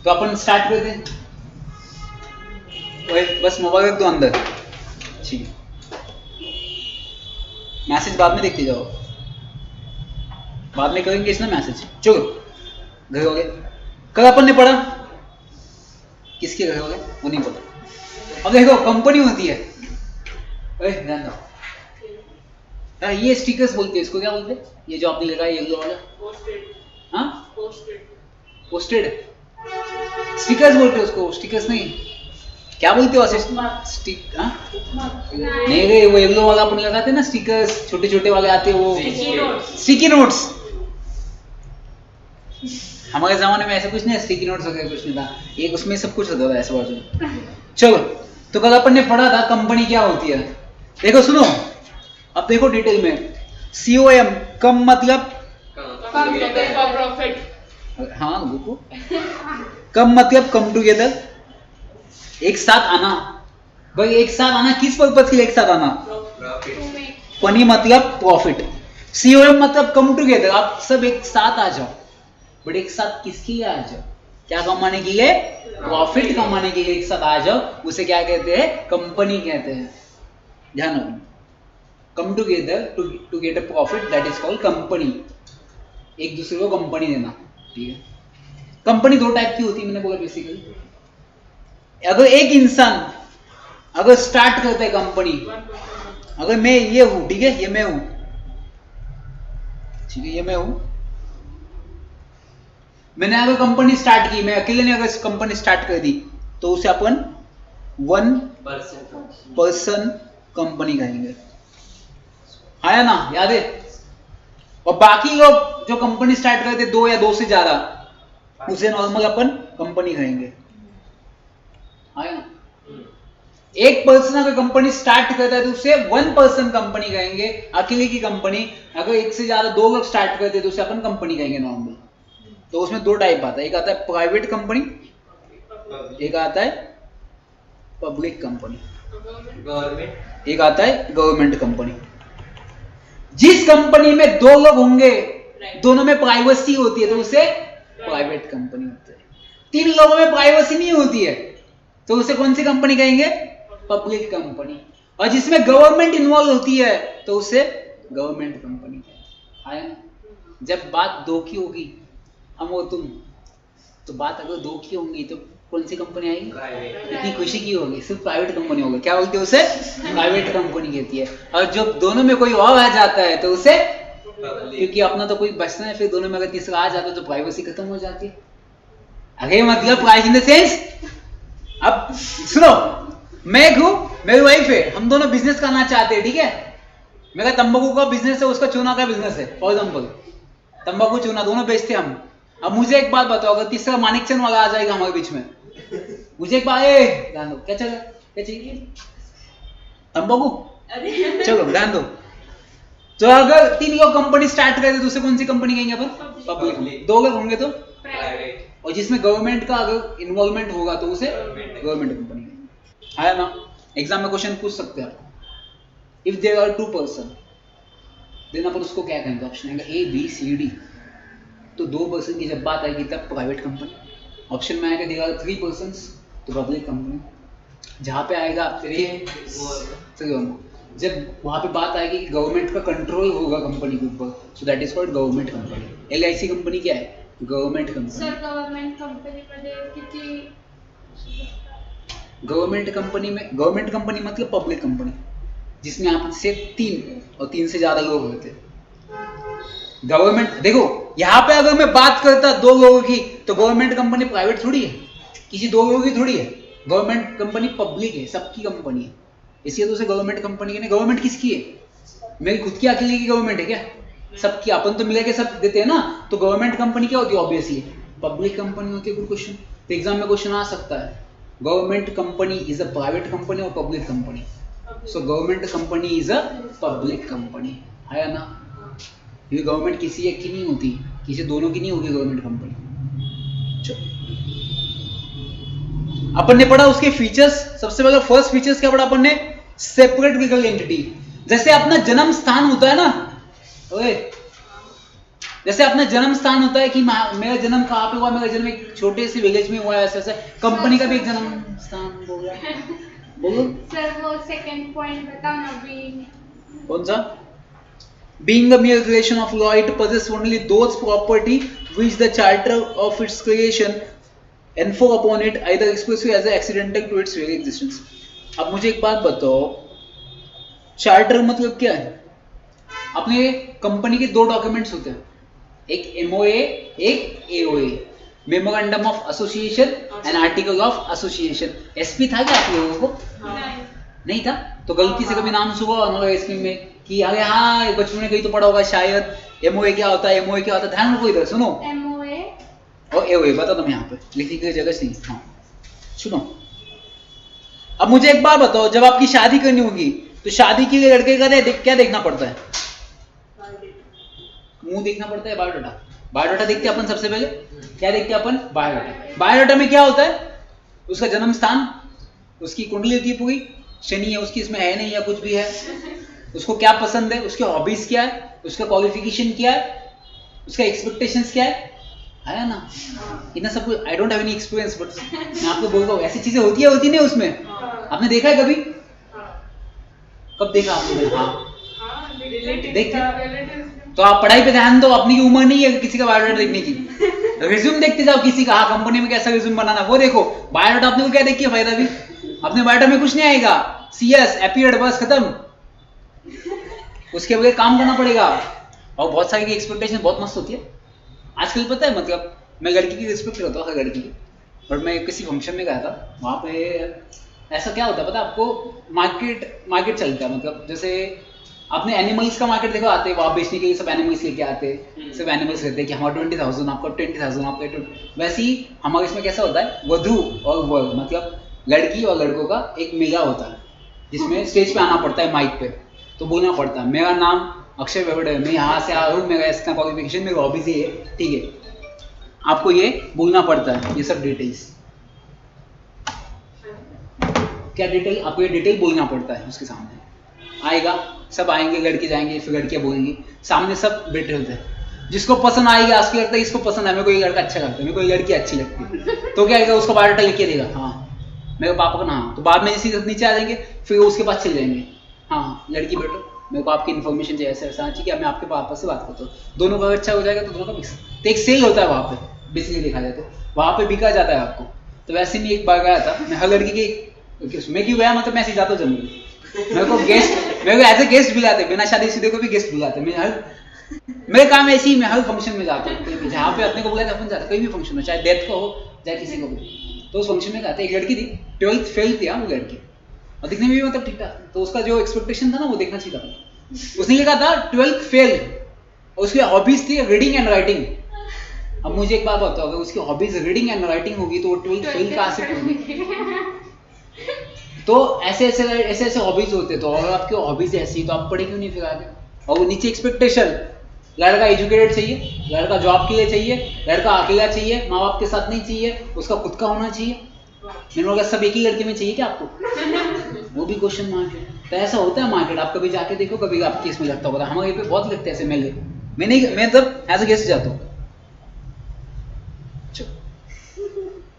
तो अपन स्टार्ट करते हैं। बस मोबाइल रख दो अंदर, ठीक है। मैसेज बाद में देखते जाओ, बाद में करेंगे इसना मैसेज। चलो घर हो गए। कल अपन ने पढ़ा, किसके घर हो गए वो नहीं पता। अब देखो कंपनी होती है, ध्यान दो, ये स्टिकर्स बोलते हैं, इसको क्या बोलते हैं? ये जो आपने लगाया येलो वाला, हाँ पोस्टेड स्टिकर्स बोलते हैं उसको, स्टिकर्स नहीं, क्या बोलते हो? स्टिक, हाँ नहीं रे, वो येलो वाला अपन लगाते हैं ना स्टिकर्स, छोटे छोटे वाले आते हैं वो, स्टिकी नोट्स। हमारे जमाने में ऐसा कुछ नहीं, स्टिकी नोट्स वगैरह कुछ नहीं था, एक उसमें सब कुछ होता था ऐसे बाजू। चलो, तो कल अपन ने पढ़ा था कंपनी क्या होती है। देखो सुनो, अब देखो डिटेल में। COM कम मतलब प्रॉफिट, हाँ देखो, कम मतलब कम टुगेदर, एक साथ आना। भाई एक साथ आना किस पर्पज के लिए एक साथ आना? पनी मतलब प्रॉफिट, COM मतलब कम टुगेदर, आप सब एक साथ आ जाओ। बट एक साथ किसके लिए आ जाओ? क्या कमाने के लिए? प्रॉफिट कमाने के लिए एक साथ आ जाओ। उसे क्या कहते हैं? कंपनी कहते हैं। ध्यान रखना, come together to get a profit, that is called company. एक दूसरे को कंपनी देना, ठीक है। कंपनी दो टाइप की होती है, मैंने बोला बेसिकली। अगर एक इंसान अगर स्टार्ट करता है कंपनी, अगर मैं ये हूं, ठीक है, ये मैं हूं, ठीक है, ये मैं हूं, मैंने अगर कंपनी स्टार्ट की, मैं अकेले ने अगर कंपनी स्टार्ट कर दी, तो उसे अपन 1 पर्सन कंपनी कहेंगे, है ना, याद है? और बाकी लोग जो कंपनी स्टार्ट करते 2 या 2 से ज्यादा, उसे नॉर्मल अपन कंपनी कहेंगे, है ना। एक पर्सन अगर कंपनी स्टार्ट करता है तो उसे 1 पर्सन कंपनी कहेंगे, अकेले की कंपनी। अगर एक से ज्यादा 2 लोग स्टार्ट करते हैं तो उसे अपन कंपनी कहेंगे नॉर्मल। तो उसमें 2 टाइप आता है, एक आता है प्राइवेट कंपनी, एक आता है पब्लिक कंपनी, एक आता है गवर्नमेंट कंपनी। जिस कंपनी में 2 लोग होंगे, दोनों में प्राइवेसी होती है, तो उसे प्राइवेट कंपनी होती है। 3 लोगों में प्राइवेसी नहीं होती है, तो उसे कौन सी कंपनी कहेंगे? Public company. और जिसमें गवर्नमेंट इन्वॉल्व होती है तो उसे गवर्नमेंट कंपनी कहेंगे। जब बात 2 की होगी, हम और तुम, तो बात अगर 2 की होंगी तो कौन सी कंपनी आएगी? इतनी खुशी की होगी, सिर्फ प्राइवेट कंपनी होगी। क्या बोलते हैं उसे? प्राइवेट कंपनी कहती है। और जब दोनों में कोई और आ जाता है तो उसे, क्योंकि अपना तो कोई बचना है, फिर दोनों में अगर तीसरा आ जाता है तो प्राइवेसी खत्म हो जाती है। अरे मतलब प्राइवेसी इन द सेंस, अब सुनो, मैं हूं, मेरी वाइफ है, हम दोनों बिजनेस करना चाहते हैं, ठीक है। मेरा तंबाकू का बिजनेस है, उसका चूना का बिजनेस है, फॉर एग्जाम्पल तंबाकू चूना दोनों बेचते हैं हम। अब मुझे एक बात बताओ, अगर तीसरा मानिकचंद वाला आ जाएगा हमारे बीच में, मुझे एक बात, ध्यान दो, क्या चल, क्या चाहिए? तंबाकू, चलो ध्यान दो। तो अगर 3 लोग कंपनी स्टार्ट करते तो उसे कौन सी कंपनी कहेंगे अपन? पब्लिक। 2 लोग होंगे तो प्राइवेट, और जिसमें गवर्नमेंट का अगर इन्वॉल्वमेंट होगा तो उसे गवर्नमेंट कंपनी है ना। एग्जाम में क्वेश्चन पूछ सकते हैं, if there are 2 person, then अपन उसको क्या कहेंगे? ऑप्शन आएगा A B C D। तो 2 पर्सन की जब बात आएगी तब प्राइवेट कंपनी। ऑप्शन में आएगा देयर आर 3 पर्सन्स, तो पब्लिक कंपनी। जहां पे आएगा 3, जब वहां पे बात आएगी कि गवर्नमेंट का कंट्रोल होगा कंपनी के ऊपर, so that is called government company. LIC company क्या है? Government company. Sir government company मध्ये किती? गवर्नमेंट कंपनी में, गवर्नमेंट कंपनी मतलब पब्लिक कंपनी, जिसमें आपसे 3 और 3 से ज्यादा लोग होते हैं। गवर्नमेंट, देखो यहाँ पे अगर मैं बात करता 2 लोगों की, तो गवर्नमेंट कंपनी प्राइवेट थोड़ी है, किसी 2 लोगों की थोड़ी है। गवर्नमेंट कंपनी पब्लिक है, सबकी कंपनी है, इसलिए तो उसे गवर्नमेंट कंपनी कहते हैं। गवर्नमेंट किसकी है? मेरी खुद की अकेले की गवर्नमेंट है क्या? सबकी, अपन तो मिलके सब देते हैं ना। तो गवर्नमेंट कंपनी क्या होती है? ऑब्वियसली पब्लिक कंपनी होती है। गुड क्वेश्चन, तो एग्जाम में क्वेश्चन आ सकता है, government company is a private company और public company. So government company is a public company, है ना। क्योंकि गवर्नमेंट किसी एक की नहीं होती, किसी दोनों की नहीं होगी गवर्नमेंट कंपनी। अपन ने पढ़ा उसके फीचर्स। सबसे पहले फर्स्ट फीचर्स क्या पढ़ा अपन ने? Separate legal entity. जैसे अपना जन्म स्थान होता है ना, ओए जैसे अपना जन्म स्थान होता है कि मेरा जन्म कहाँ पे हुआ, मेरा जन्म एक छोटे से विलेज में हुआ है, ऐसे ऐसे कंपनी का भी एक जन्म स्थान होगा। बोलो सर वो सेकंड पॉइंट बताओ ना, बीइंग। कौन सा? Being a mere creation of law, it possesses only those property which the charter of its creation confer upon it, either expressly as accidental to its very existence. अब मुझे एक बात बताओ, charter मतलब क्या है? अपने कंपनी के दो डॉक्यूमेंट्स होते हैं, एक एमओए, एक AOA, memorandum of association and article of association. SP था क्या आप लोगों को? नहीं था? तो गलती से कभी नाम सुना होगा एसपी में कि अरे हाँ बचपन में कहीं तो पढ़ा होगा शायद, एमओए क्या होता है, एमओए क्या होता है, ध्यान रखो इधर सुनो। एमओए और एओए बता दो, मैं यहाँ पे लिखने की जगह से नहीं। हाँ सुनो, अब मुझे एक बात बताओ, जब आपकी शादी करनी होगी तो शादी के लिए लड़के का क्या देखना पड़ता है? मुंह देखना पड़ता है, बायोडाटा। बायोडाटा देखते हैं अपन सबसे पहले, क्या देखते हैं अपन? बायोडाटा। बायोडाटा में क्या होता है? उसका जन्म स्थान, उसकी कुंडली होती है पूरी, शनि है उसकी इसमें है नहीं या कुछ भी है, उसको क्या पसंद है, उसके हॉबीज क्या है, उसका क्वालिफिकेशन क्या है, उसका एक्सपेक्टेशंस क्या है ना? इतना सब कुछ। I don't have any experience but मैं आपको बोल रहा हूँ ऐसी चीजें होती है उसमें। आपने देखा है कभी? कब देखा आपने? हाँ देखते। तो आप पढ़ाई पे ध्यान दो, अपनी की उम्र नहीं है किसी का बायोडाटा देखने की। रिज्यूम देखते जाओ किसी का, हाँ कंपनी में कैसा रिज्यूम बनाना वो देखो। बायोडाटा अपने को क्या देख के फायदा भी? अपने बायोडाटा में कुछ नहीं आएगा, सीएस अपीयर्ड बस खत्म, उसके बगैर काम करना पड़ेगा। और बहुत सारी की एक्सपेक्टेशन बहुत मस्त होती है आजकल, पता है मतलब मैं लड़की की रिस्पेक्ट करता हूँ, हर लड़की की। और मैं किसी फंक्शन में गया था, वहाँ पे ऐसा क्या होता है पता है आपको? मार्केट चलता है, मतलब जैसे आपने एनिमल्स का मार्केट देखो, आते हैं वहाँ बेचने के लिए सब एनिमल्स लेके आते हैं, सब एनिमल्स रहते हैं कि हमारा 20,000 आपका 20,000 आपका 20। वैसे ही हमारे इसमें कैसा होता है, वधू और वर, मतलब लड़की और लड़कों का एक मेला होता है जिसमें स्टेज पे आना पड़ता है, माइक पे तो बोलना पड़ता है मेरा नाम अक्षय वेवड़ है, मैं यहाँ से आया हूँ, मेरा इसका क्वालिफिकेशन, मेरी हॉबीज ये है, ठीक है। आपको ये बोलना पड़ता है, ये सब डिटेल्स, क्या डिटेल, आपको ये डिटेल बोलना पड़ता है। उसके सामने आएगा, सब आएंगे, लड़के जाएंगे, फिर लड़कियां बोलेंगी, सामने सब बैठे होते हैं। जिसको पसंद आएगा, उसको लगता है इसको पसंद है, मेरे को ये लड़का अच्छा लगता है, मेरे को ये लड़की अच्छी लगती है, तो क्या आएगा, उसको बायोडाटा लिख के देगा, हाँ मेरे पापा का नाम। तो बाद में जैसे नीचे आ जाएंगे, फिर उसके पास चले जाएंगे, हाँ लड़की बेटो मेरे को आपकी इन्फॉर्मेशन चाहिए, ऐसा ऐसा, ठीक है मैं आपके पापा से बात करता हूँ, दोनों का अच्छा हो जाएगा तो दोनों का मिक्स। तो एक सेल होता है वहाँ पे, बेसिकली देखा जाए तो वहाँ पे बिका जाता है आपको। तो वैसे में एक बार गया था मैं, हर लड़की की मैं क्यों गया, मतलब मैं ऐसे जाता हूँ जनरली, मेरे को एज ए गेस्ट बुलाते, बिना शादी शुदा को भी गेस्ट बुलाते। मेरे काम ऐसे ही, मैं हर फंक्शन में जाता हूँ, जहाँ पे अपने को बुलाया अपन जाते, कोई भी फंक्शन हो, चाहे डेथ का हो चाहे किसी को भी, तो उस फंक्शन में जाते। एक लड़की थी 12th फेल थी, वो लड़की, और दिखने में भी मतलब ठीक ठाक, तो उसका जो एक्सपेक्टेशन था ना वो देखना चाहिए था। उसने लिखा था 12th फेल, और उसकी हॉबीज थी रीडिंग एंड राइटिंग। अब मुझे एक बात बताओ, अगर उसकी हॉबीज रीडिंग एंड राइटिंग होगी तो वो 12th फेल कहाँ से होगी? तो ऐसे हॉबीज होते, तो अगर आपकी हॉबीज ऐसी तो आप पढ़े क्यों नहीं फिर आगे? और वो नीचे एक्सपेक्टेशन, लड़का एजुकेटेड चाहिए, लड़का जॉब के लिए चाहिए, लड़का अकेला चाहिए, माँ बाप के साथ नहीं चाहिए, उसका खुद का होना चाहिए। मैंने सब एक ही लड़के में चाहिए क्या आपको? वो भी क्वेश्चन मार्क है। तो ऐसा होता है मार्केट, आप कभी जाके देखो, कभी आपके इसमें लगता होगा, हमारे पे बहुत लगते हैं ऐसे मेले। मैं तब एज ए गेस्ट जाता हूँ।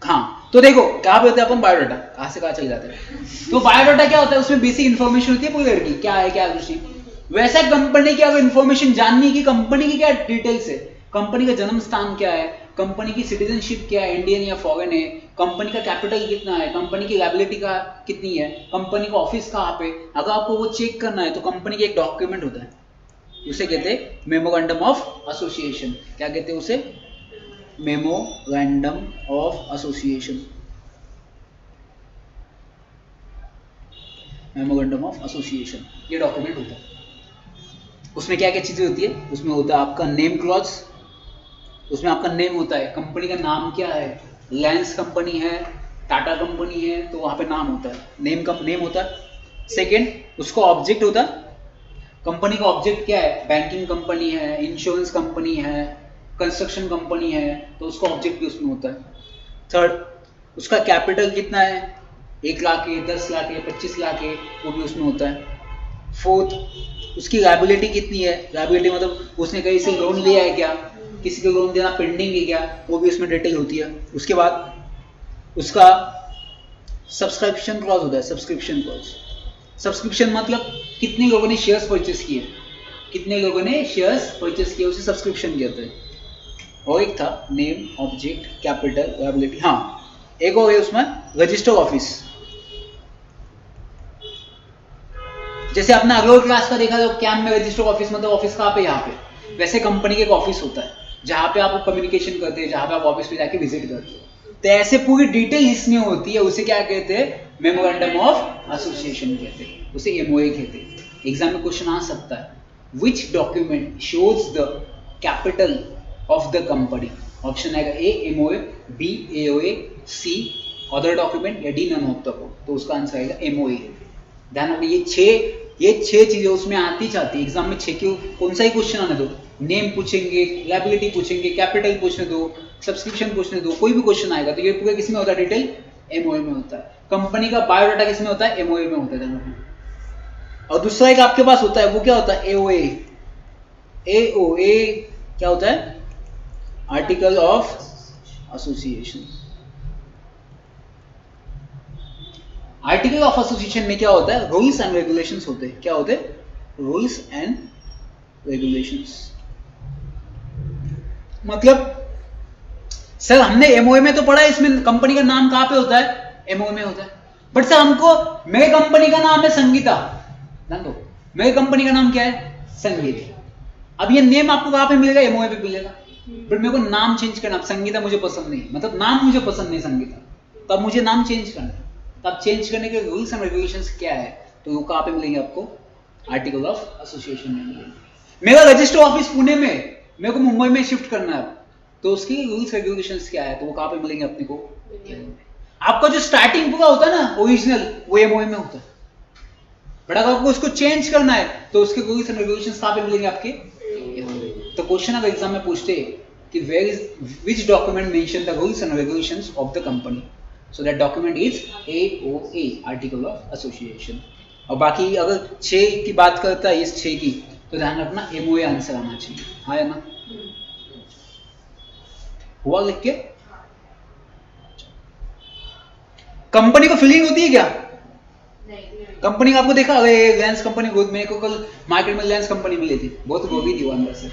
हाँ तो देखो क्या बोलते हैं अपन, बायोडाटा कहाँ से कहाँ चले जाते हैं। तो बायोडाटा क्या होता है, उसमें बेसिक इन्फॉर्मेशन होती है पूरी लड़की क्या है क्या कुछ नहीं। वैसा कंपनी की अगर इन्फॉर्मेशन जाननी की, कंपनी की क्या डिटेल्स है, कंपनी का जन्म स्थान क्या है, कंपनी की सिटीजनशिप क्या है, इंडियन या फॉरेन है, कंपनी का कैपिटल कितना है, कंपनी की लायबिलिटी का कितनी है, कंपनी का ऑफिस कहाँ पे, अगर आपको वो चेक करना है तो कंपनी का एक डॉक्यूमेंट होता है, उसे कहते हैं मेमोरेंडम ऑफ एसोसिएशन। क्या कहते हैं उसे? Memorandum of association. Memorandum of association ये डॉक्यूमेंट होता है। उसमें क्या क्या चीजें होती है, उसमें होता है आपका नेम क्लॉज, उसमें आपका नेम होता है, कंपनी का नाम क्या है, रिलायंस कंपनी है, टाटा कंपनी है तो वहां पे नाम होता है, नेम होता है। सेकेंड, उसका ऑब्जेक्ट होता है, कंपनी का ऑब्जेक्ट क्या है, बैंकिंग कंपनी है, इंश्योरेंस कंपनी है, कंस्ट्रक्शन कंपनी है तो उसका ऑब्जेक्ट भी उसमें होता है। थर्ड, उसका कैपिटल कितना है, 1 लाख है, 10 लाख है, 25 लाख है, वो भी उसमें होता है। फोर्थ, उसकी लायबिलिटी कितनी है, लायबिलिटी मतलब उसने कहीं से लोन लिया है क्या, किसी को लोन देना पेंडिंग है क्या, वो भी उसमें डिटेल होती है। उसके बाद उसका सब्सक्रिप्शन क्लॉज होता है। सब्सक्रिप्शन क्लॉज, सब्सक्रिप्शन मतलब कितने लोगों ने शेयर्स परचेस किए, कितने लोगों ने शेयर्स परचेस किए, उसे सब्सक्रिप्शन कहते हैं। और एक था नेम, ऑब्जेक्ट, कैपिटल, लायबिलिटी। हाँ, एक और है उसमें रजिस्टर ऑफिस। जैसे आपने अगले क्लास का देखा, तो कैंप में रजिस्टर ऑफिस मतलब ऑफिस कहाँ पे, यहाँ पे। वैसे कंपनी के एक ऑफिस होता है जहाँ पे आप कम्युनिकेशन करते हैं, जहाँ पे आप ऑफिस पे जाके विजिट करते हो। तो ऐसे पूरी डिटेल इसमें होती है, उसे क्या कहते हैं, मेमोरेंडम ऑफ एसोसिएशन कहते हैं, उसे एमओए कहते हैं। एग्जाम में क्वेश्चन आ सकता है, which document shows the capital of the company. Option आएगा A MOA, B AOA, C other document, या डी नन ऑफ द। तो उसका आंसर आएगा एमओए। ध्यान रखिए ये छह चीजें उसमें आती जाती है। एग्जाम में छह की कौन सा ही क्वेश्चन आने दो, नेम पूछेंगे, लायबिलिटी पूछेंगे, कैपिटल पूछने दो, सब्सक्रिप्शन पूछने दो, कोई भी क्वेश्चन आएगा तो ये पूरा किसमें होता है, डिटेल एमओए में होता है। कंपनी का बायोडाटा किसमें होता है, एमओए में होता है। और दूसरा एक आपके पास होता है, वो क्या होता है, एओए। एओए क्या होता है, article of association. Article of association में क्या होता है, रूल्स एंड रेगुलेशंस होते हैं। क्या होते हैं, रूल्स एंड रेगुलेशंस। मतलब सर हमने एमओए में तो पढ़ा है, इसमें कंपनी का नाम कहां पे होता है, एमओए में होता है। बट सर हमको, मेरे कंपनी का नाम है संगीता, ध्यान दो, मेरे कंपनी का नाम क्या है, संगीत। अब ये नेम आपको कहां पे मिलेगा, एमओए पे मिलेगा। बट मेरे को नाम चेंज करना, संगीता मुझे पसंद नहीं, मतलब नाम मुझे पसंद नहीं संगीता, तब मुझे नाम चेंज करना है। तब चेंज करने के रूल्स एंड रेगुलेशंस क्या है, तो वो कहां पे मिलेंगे आपको, आर्टिकल ऑफ एसोसिएशन में मिलेंगे। मेरा रजिस्टर ऑफिस पुणे में, मेरे को मुंबई में शिफ्ट करना है, तो उसकी रूल्स रेगुलेशंस क्या है, तो वो कहां पे मिलेंगे अपने को। आपका जो स्टार्टिंग पूरा होता है ना ओरिजिनल, वो एमओए में होता है। बट अगर आपको उसको चेंज करना है तो उसके रूल्स एंड रेगुलेशंस कहां पे मिलेंगे, आपके। तो क्वेश्चन अगर एग्जाम में पूछते कि where is which document mention the rules and regulations of the company, so that document is AOA, article of association. और बाकी अगर 6 की बात करता है, इस 6 की, तो ध्यान रखना एमओए आंसर आना चाहिए। हाँ या ना, हुआ लिख के। कंपनी को फीलिंग होती है क्या, कंपनी का आपको देखा, अरे रिलायंस कंपनी, मेरे को कल मार्केट में रिलायंस कंपनी मिली थी, बहुत गोभी थी वो अंदर से,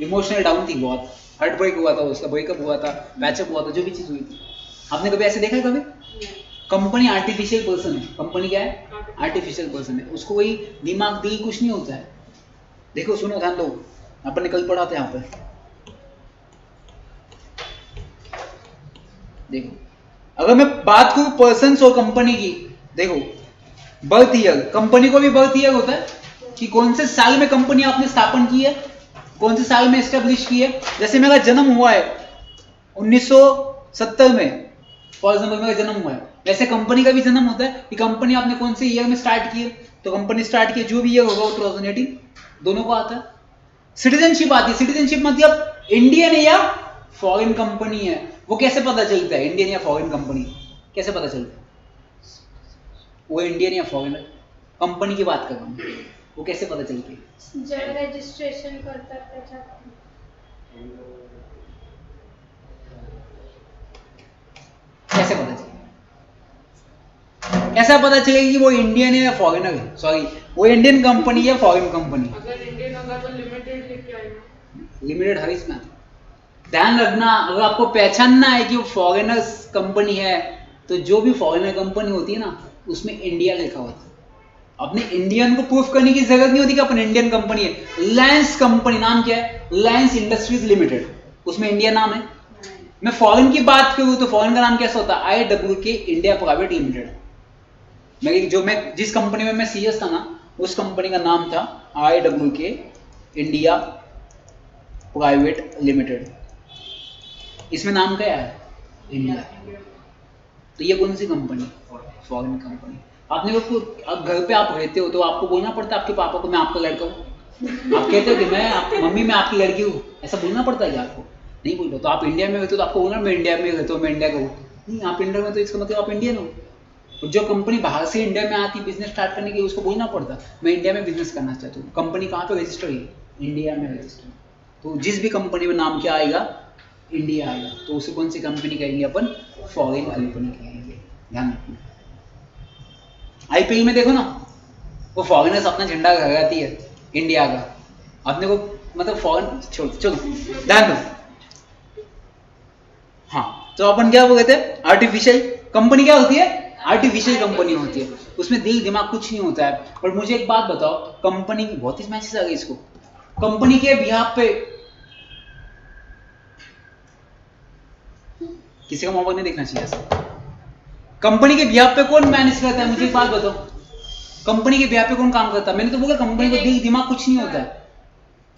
इमोशनल डाउन थी बहुत, हार्ट ब्रेक हुआ था, उसका ब्रेकअप हुआ था, पैचअप हुआ था, जो भी चीज हुई थी। आपने कभी ऐसे देखा है कभी? कंपनी आर्टिफिशियल पर्सन है, कंपनी क्या है, आर्टिफिशियल पर्सन है, उसको कोई दिमाग दिल कुछ नहीं होता है। देखो सुनो ध्यान दो, अपन ने कल पढ़ा था यहाँ पे, देखो अगर मैं बात करूं पर्सन और कंपनी की, देखो बर्थ ईयर, कंपनी को भी बर्थ ईयर होता है कि कौन से साल में कंपनी आपने स्थापन की है, कौन से साल में एस्टेब्लिश की है। जैसे मेरा जन्म हुआ है 1970 में, फॉर एग्जाम्पल मेरा जन्म हुआ है, वैसे कंपनी का भी जन्म होता है कि कंपनी आपने कौन से ईयर में स्टार्ट की है, तो कंपनी स्टार्ट की जो भी ईयर होगा वो 2018, दोनों को आता है। सिटीजनशिप आती है, सिटीजनशिप मतलब इंडियन है या फॉरेन कंपनी है, वो कैसे पता चलता है, इंडियन या फॉरेन कंपनी कैसे पता चलता है, वो इंडियन या फॉरेन कंपनी की बात कर रहा हूं, वो कैसे पता चलती है, जब रजिस्ट्रेशन करतात त्याच्यात कैसे पता चलेगा, कैसा पता चलेगा कि वो इंडियन है या फॉरेनर है, सॉरी वो इंडियन कंपनी या फॉरेन कंपनी। अगर इंडियन होगा तो लिमिटेड लिख के आएगा, लिमिटेड हर इसमें ध्यान रखना। अगर आपको पहचानना है कि वो फॉरेनर्स कंपनी है, तो जो भी फॉरेनर कंपनी होती है ना, उसमें इंडिया लिखा होता है। अपने इंडियन को प्रूफ करने की जरूरत नहीं होती कि अपन इंडियन कंपनी है। रिलायंस कंपनी नाम क्या है, रिलायंस इंडस्ट्रीज लिमिटेड, उसमें इंडिया नाम है। मैं फॉरेन की बात करूं तो फॉरेन का नाम कैसा होता है, IWK इंडिया प्राइवेट लिमिटेड। मैं जिस कंपनी में मैं सीएस था ना, उस कंपनी का नाम था IWK इंडिया प्राइवेट लिमिटेड। इसमें नाम क्या है, इंडिया। तो ये कौन सी कंपनी, फॉरेन कंपनी। आपने अब घर पे आप रहते हो तो आपको बोलना पड़ता है आपके पापा को मैं आपका लड़का हूँ, आप कहते हो कि मम्मी मैं आपकी लड़की हूँ, ऐसा बोलना पड़ता है क्या आपको, नहीं बोलते। तो आप इंडिया में रहते हो तो आपको बोलना मैं इंडिया में रहता हूँ, मैं इंडिया का हूँ, नहीं आप इंडिया में तो इसका मतलब आप इंडियन हो। और जो कंपनी बाहर से इंडिया में आती बिजनेस स्टार्ट करने के लिए, उसको बोलना पड़ता मैं इंडिया में बिजनेस करना चाहता हूँ। कंपनी कहाँ पे रजिस्टर है, इंडिया में रजिस्टर। तो जिस भी कंपनी में नाम क्या आएगा, इंडिया आएगा, तो उसे कौन सी कंपनी कहेंगे अपन, फॉरेन कंपनी कहेंगे। ध्यान रखना। आईपीएल में देखो ना, वो फॉरेनर्स अपना झंडा लगाती है इंडिया का, अपने को मतलब फॉरेन चलो ध्यान दो। हाँ, तो अपन क्या बोलते हैं, आर्टिफिशियल कंपनी क्या होती है, आर्टिफिशियल कंपनी होती है, उसमें दिल दिमाग कुछ नहीं होता है। और मुझे एक बात बताओ, कंपनी की बहुत ही मैसेज आ गई इसको, कंपनी के बिहाफ पे किसी का मोबाइल नहीं देखना चाहिए ऐसा। कंपनी के बिहाफ पे कौन मैनेज करता है, मुझे एक बात बताओ, कंपनी के बिहाफ पे कौन काम करता है? मैंने तो बोला कंपनी को दिल दिमाग कुछ नहीं होता है।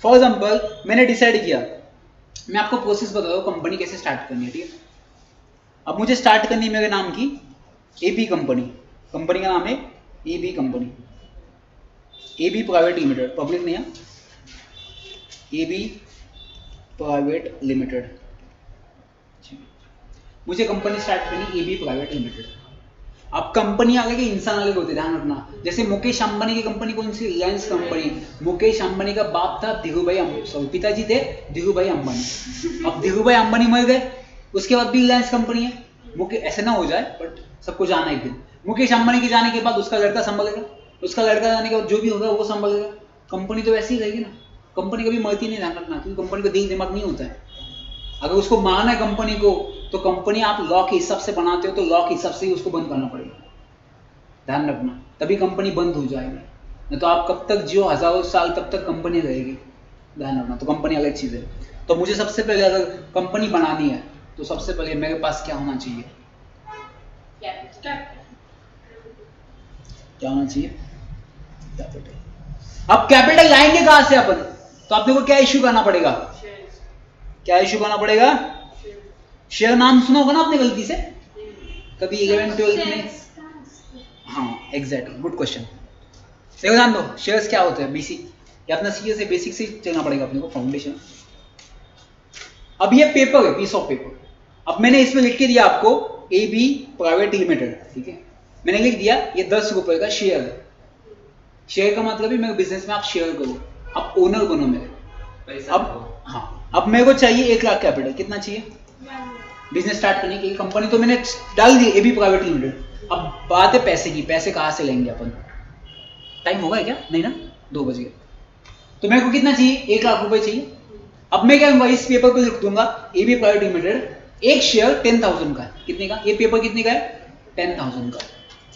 फॉर एग्जाम्पल मैंने डिसाइड किया, मैं आपको प्रोसेस बता दूं कंपनी कैसे स्टार्ट करनी है, ठीक है। अब मुझे स्टार्ट करनी है मेरे नाम की एबी कंपनी, कंपनी का नाम है AB company, AB private limited, public नहीं है, एबी प्राइवेट लिमिटेड। मुझे कंपनी स्टार्ट करनी एबी प्राइवेट लिमिटेड। अब कंपनी अलग है, इंसान अलग होते, ध्यान रखना। जैसे मुकेश अंबानी की कंपनी कौन सी, रिलायंस कंपनी। मुकेश अंबानी का बाप था धीरूभाई, सॉरी पिताजी थे धीरूभाई अंबानी। अब धीरूभाई अंबानी मर गए, उसके बाद भी रिलायंस कंपनी है। मुकेश ऐसे ना हो जाए, बट सबको जाना एक दिन। मुकेश अंबानी के जाने के बाद उसका लड़का संभालेगा, उसका लड़का जाने के बाद जो भी होगा वो संभालेगा। कंपनी तो वैसी ही रहेगी ना, कंपनी कभी मरती नहीं, ध्यान रखना, क्योंकि कंपनी को दिल दिमाग नहीं होता है। अगर उसको मारना है कंपनी को, तो कंपनी आप लॉ के हिसाब से बनाते हो, तो लॉ के हिसाब से ही उसको बंद करना पड़ेगा, ध्यान रखना, तभी कंपनी बंद हो जाएगी। नहीं तो आप कब तक जियो, हजारों साल तब तक कंपनी रहेगी, ध्यान रखना। तो कंपनी अलग चीज है। तो मुझे सबसे पहले अगर कंपनी बनानी है, तो सबसे पहले मेरे पास क्या होना चाहिए, क्या होना चाहिए, कैपिटल। अब कैपिटल लाएंगे कहां से अपन, तो आपने को क्या इश्यू करना पड़ेगा, क्या इश्यू करना पड़ेगा, शेयर। नाम सुना होगा ना आपने गलती से कभी 11-12 में। हाँ एग्जैक्टली, गुड क्वेश्चन। देखो जान दो शेयर्स क्या होते हैं, बेसिक, ये अपना सीए से बेसिक से चलना पड़ेगा अपने को, फाउंडेशन। अब ये पेपर है, पीस ऑफ पेपर। अब मैंने इसमें लिख के दिया आपको एबी प्राइवेट लिमिटेड, ठीक है, मैंने लिख दिया ये 10 रुपए का शेयर है। शेयर का मतलब है मेरे बिजनेस में आप शेयर करो, आप ओनर बनो मेरे। अब हाँ, अब मेरे को चाहिए 1 लाख कैपिटल, कितना चाहिए बिजनेस स्टार्ट करने के लिए। कंपनी तो मैंने डाल दी एबी प्राइवेट लिमिटेड। अब बात है पैसे की, पैसे कहाँ से लेंगे अपन, टाइम होगा क्या, नहीं ना, 2 बज गए। तो मेरे को कितना चाहिए, 1 लाख रुपए चाहिए। अब मैं क्या करूंगा, इस पेपर पे लिख दूंगा एबी प्राइवेट लिमिटेड, एक शेयर 10,000 का है। कितने का, ये पेपर कितने का है, 10,000 का।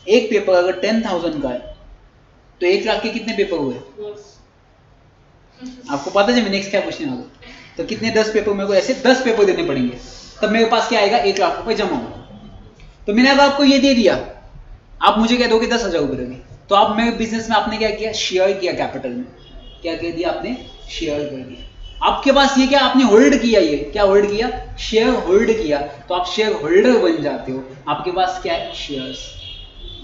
एक पेपर अगर 10,000 का है, तो 1 लाख के कितने पेपर हुए, आपको पता है मैं नेक्स्ट क्या पूछने वाला हूं। तो कितने 10 पेपर, मेरे को ऐसे 10 पेपर देने पड़ेंगे, तब मेरे पास क्या आएगा, 1 लाख रुपए जमा होगा। तो मैंने अगर आपको ये दे दिया, आप मुझे कह दोगे 10,000 रुपए देंगे, तो आप मेरे बिजनेस में आपने क्या किया, शेयर किया कैपिटल में, क्या कह दिया आपने, शेयर कर दिया। आपके पास ये क्या, आपने होल्ड किया, ये क्या होल्ड किया, शेयर होल्ड किया, तो आप शेयर होल्डर बन जाते हो। आपके पास क्या है, शेयर्स।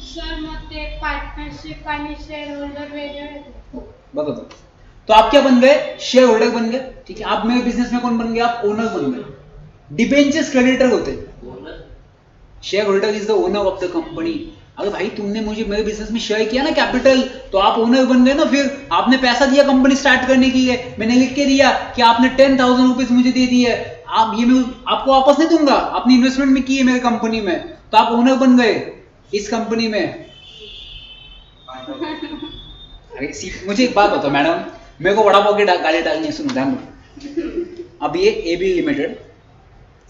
सर मग ते पार्टनरशिप आणि शेअर होल्डर वेगळे बता दो। तो आप क्या बन गए, शेयर होल्डर बन गए, ठीक है। आप मेरे बिजनेस में कौन बन गए, आप ओनर बन गए। डिबेंचर्स क्रेडिटर होते, share holder is the owner of the company. अगर भाई तुमने मुझे मेरे बिजनेस में शेयर किया ना कैपिटल, तो आप ओनर बन गए ना। फिर आपने पैसा दिया कंपनी स्टार्ट करने के लिए, मैंने लिख के दिया कि आपने 10,000 रुपीज मुझे दे दी है, आप ये मैं आपको वापस नहीं दूंगा, आपने इन्वेस्टमेंट में की है मेरे कंपनी में, तो आप ओनर बन गए इस कंपनी में। अरे मुझे एक बात बताओ मैडम, मेरे को वड़ा पाव की गाली डालनी है, सुनो ध्यान दो। अब ये एबी लिमिटेड,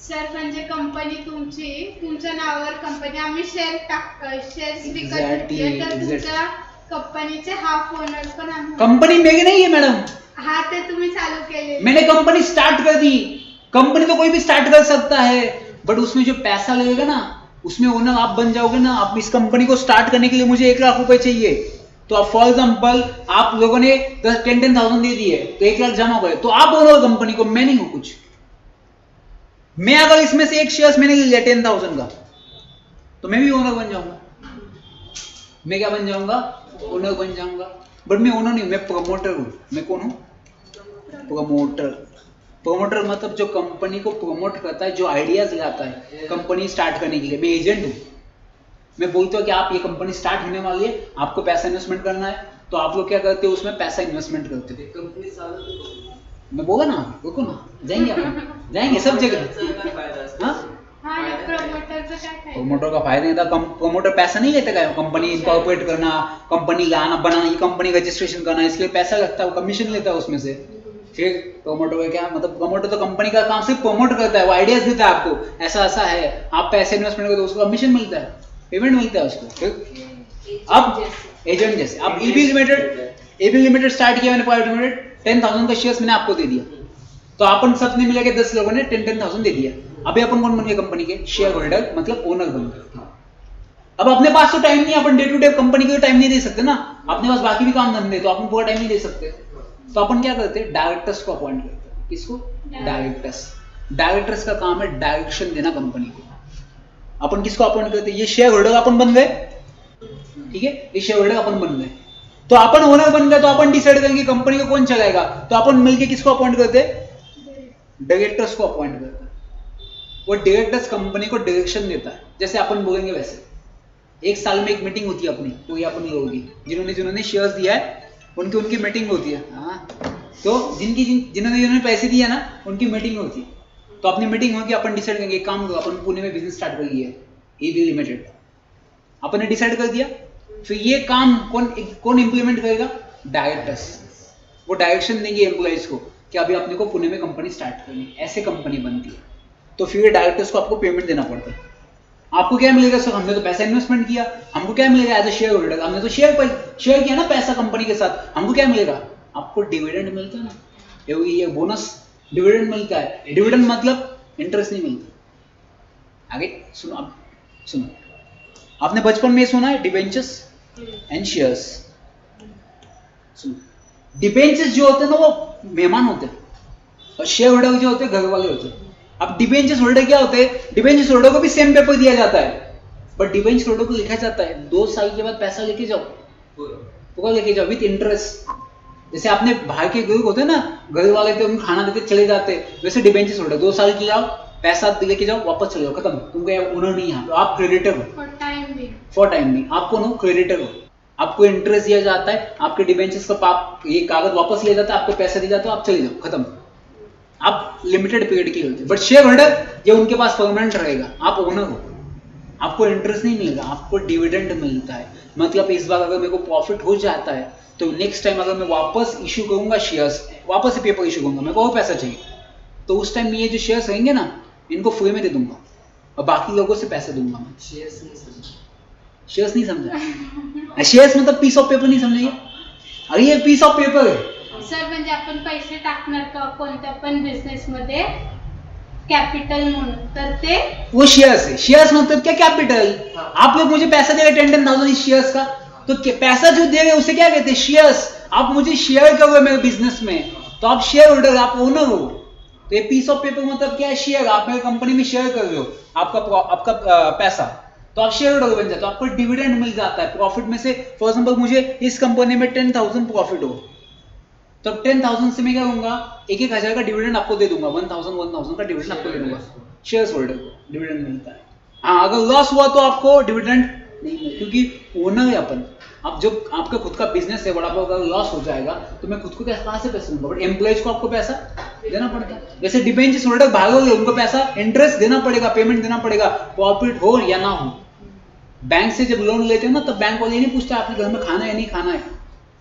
सर म्हणजे कंपनी तुमची, तुमच्या नावावर कंपनी, आम्ही शेअर्स विकत घेतले, तर तुमच्या कंपनीचे हाफ ओनर पण आम्ही। कंपनी मेरी नहीं है मैडम, हाँ ते तुम्ही चालू केले, मैंने कंपनी स्टार्ट कर दी। कंपनी तो कोई भी स्टार्ट कर सकता है, बट उसमें जो पैसा लगेगा ना, उसमें ओनर आप बन जाओगे ना। आप इस कंपनी को स्टार्ट करने के लिए मुझे 1 लाख रुपए चाहिए, तो आप फॉर एग्जाम्पल आप लोगों ने 10,000 दे दिए, तो 1 लाख जमा हुए, तो आप ओनर कंपनी को, मैं नहीं हूं कुछ। मैं अगर इसमें से एक शेयर्स मैंने ले लिया 10,000 का, तो मैं भी ओनर बन जाऊंगा। मैं क्या बन जाऊंगा, ओनर बन जाऊंगा। बट मैं ओनर नहीं, मैं प्रमोटर हूं। मैं कौन हूं, प्रमोटर। प्रमोटर मतलब जो कंपनी को प्रमोट करता है, जो आइडियाज लाता है कंपनी स्टार्ट करने के लिए। मैं एजेंट हूं। मैं बोलता हूं कि आप ये कंपनी स्टार्ट होने वाली है, आपको पैसा इन्वेस्टमेंट करना है, तो आप लोग क्या करते हो, उसमें पैसा इन्वेस्टमेंट करते हो। मैं बोला ना, रुको ना, जाएंगे अपन, जाएंगे सब जगह। हाँ हाँ ना, प्रमोटरचं काय फायदा? प्रोमोटर का फायदा नहीं था, प्रोमोटर पैसा नहीं लेता क्या? कंपनी इनकॉर्पोरेट करना, कंपनी लाना बनाना, ये कंपनी रजिस्ट्रेशन करना, इसके लिए पैसा लगता है, वो कमीशन लेता है उसमें से। फिर प्रोमोटर का क्या मतलब, प्रोमोटर तो कंपनी का काम सिर्फ प्रमोट करता है, वो आइडियाज देता है आपको, ऐसा ऐसा है, आप पैसे इन्वेस्टमेंट करते हो, उसको कमीशन मिलता है, पेमेंट मिलता है उसको। फिर अब एजेंट जैसे, अब एबी लिमिटेड स्टार्ट किया मैंने, प्राइवेट लिमिटेड, 10,000 का शेयर्स मैंने आपको दे दिया, तो अपन सबने मिला के 10 लोगों ने 10,000 दे दिया। अभी अपन कौन बन गए कंपनी के? शेयर होल्डर, मतलब ओनर बन गए। अब अपने पास तो टाइम नहीं, अपन डे टू डे कंपनी को टाइम नहीं दे सकते ना, अपने पास बाकी भी काम धंधे, तो अपन पूरा टाइम नहीं दे सकते, तो अपन क्या करते हैं, डायरेक्टर्स को अपॉइंट करते हैं। किसको? डायरेक्टर्स का काम है डायरेक्शन देना कंपनी को। अपन किसको अपॉइंट करते हैं? ये शेयर होल्डर अपन बन गए, ठीक है, ये शेयर होल्डर अपन बन गए, तो अपन ओनर बन गए, तो अपन डिसाइड करेंगे कंपनी को कौन चलाएगा, तो अपन मिलके किसको अपॉइंट करते हैं? डायरेक्टर्स को अपॉइंट करते हैं। वो डायरेक्टर्स कंपनी को डायरेक्शन देता है, जैसे अपन बोलेंगे वैसे। एक साल में एक मीटिंग होती है अपनी, तो ये अपनी होगी, जिन्होंने शेयर्स दिया है उनकी मीटिंग होती है। हाँ, तो जिन्होंने पैसे दिया ना, उनकी मीटिंग होती है, तो अपनी मीटिंग होगी, अपन डिसाइड करेंगे एक काम करो, अपन पुणे में बिजनेस स्टार्ट कर लिया है एबी लिमिटेड, अपन ने डिसाइड कर दिया, फिर ये काम कौन इंप्लीमेंट करेगा? डायरेक्टर्स। वो डायरेक्शन देंगे एम्प्लॉइज को कि अभी अपने को पुणे में कंपनी स्टार्ट करनी है, ऐसे कंपनी बनती है, तो फिर डायरेक्टर्स को आपको पेमेंट देना पड़ता है। आपको क्या मिलेगा सर? हमने तो पैसा इन्वेस्टमेंट किया, हमको क्या मिलेगा एज ए शेयर होल्डर? हमने तो शेयर किया ना पैसा कंपनी के साथ, हमको क्या मिलेगा? आपको डिविडेंड मिलता है ना, ये बोनस डिविडेंड मिलता है। डिविडेंड मतलब इंटरेस्ट नहीं मिलता। आगे सुनो, अब सुनो, आपने बचपन में सुना है डिबेंचर्स एंड शेयर्स। सुनो, डिबेंचर्स जो होते हैं ना, वो मेहमान होते हैं, और शेयर होल्डर जो होते हैं घर वाले होते हैं। अब डिबेंचर्स होल्डर क्या होते हैं? डिबेंचर्स होल्डर को भी सेम पेपर दिया जाता है, बट डिबेंचर होल्डर को लिखा जाता है 2 साल के बाद पैसा लेके जाओ, पूरा लेके जाओ विद इंटरेस्ट। जैसे आपने बाहर के ग्रुप होते हैं ना, घर वाले थे, उनको खाना देते चले जाते, वैसे डिबेंचर्स होल्डर 2 साल की जाओ, पैसा लेके जाओ, वापस चले जाओ, खत्म, तुमको ओनर नहीं है, आप क्रेडिटर हो फॉर टाइम नहीं, आपको नो क्रेडिटर हो, आपको इंटरेस्ट दिया जाता है, आपके डिबेंचर्स का ये कागज वापस ले जाता है, आपको पैसा दिया जाता है, आप चले जाओ, खत्म, आप लिमिटेड पीरियड के लिए होते हैं। बट शेयर होल्डर ये उनके पास परमानेंट रहेगा, आप ओनर हो, आपको इंटरेस्ट नहीं मिलेगा, आपको डिविडेंड मिलता है। मतलब इस बार अगर मेरे को प्रॉफिट हो जाता है, तो नेक्स्ट टाइम अगर मैं वापस इश्यू करूंगा शेयर्स, वापस से पेपर इश्यू करूंगा, मेरे को और पैसा चाहिए, तो उस टाइम ये जो शेयर्स रहेंगे ना, इनको फ्री में दे दूंगा और बाकी लोगों से पैसे दूंगा मैं। शेयर्स नहीं समझा? शेयर्स मतलब पीस ऑफ पेपर नहीं समझेंगे? अरे ये पीस ऑफ पेपर है सर, म्हणजे आपण पैसे टाकणार का कोणत्या पण बिझनेस मध्ये कॅपिटल म्हणून, तर ते वो शेयर्स है। शेयर्स मतलब क्या? कैपिटल। आप लोग मुझे पैसा दे रहे 10,000 इस शेयर्स का, तो पैसा जो दे रहे उसे क्या कहते हैं? शेयर्स। आप मुझे शेयर करोगे मेरे बिजनेस में, तो आप शेयर होल्डर, आप ओनर हो। तो ये पीस ऑफ पेपर मतलब क्या है? शेयर। आप मेरे कंपनी में शेयर कर रहे हो, आपका पैसा, तो आप शेयर होल्डर बन जाते हो, आपको डिविडेंड मिल जाता है प्रॉफिट में से। फॉर एग्जाम्पल मुझे इस कंपनी में 10,000 प्रॉफिट हो, तो 10,000 से मैं क्या करूंगा? 1,000 का डिविडेंड आपको दे दूंगा, 1,000 का डिविडेंड आपको दे दूंगा, शेयर्स होल्डर को डिविडेंड मिलता है। हाँ, अगर लॉस हुआ तो आपको डिविडेंड नहीं मिलेगा, क्योंकि ओनर है अपन। अब जो आपका खुद का बिजनेस है बड़ा, अगर लॉस हो जाएगा तो मैं खुद को कहां से पैसा दूंगा? बट एम्प्लॉइज को आपको पैसा देना पड़ता है। जैसे डिबेंचर्स होल्डर भागोगे, उनको पैसा इंटरेस्ट देना पड़ेगा, पेमेंट देना पड़ेगा, प्रॉफिट हो या ना हो। बैंक से जब लोन लेते हो ना, तब बैंक वाले नहीं पूछते आपके घर में खाना है नहीं खाना है,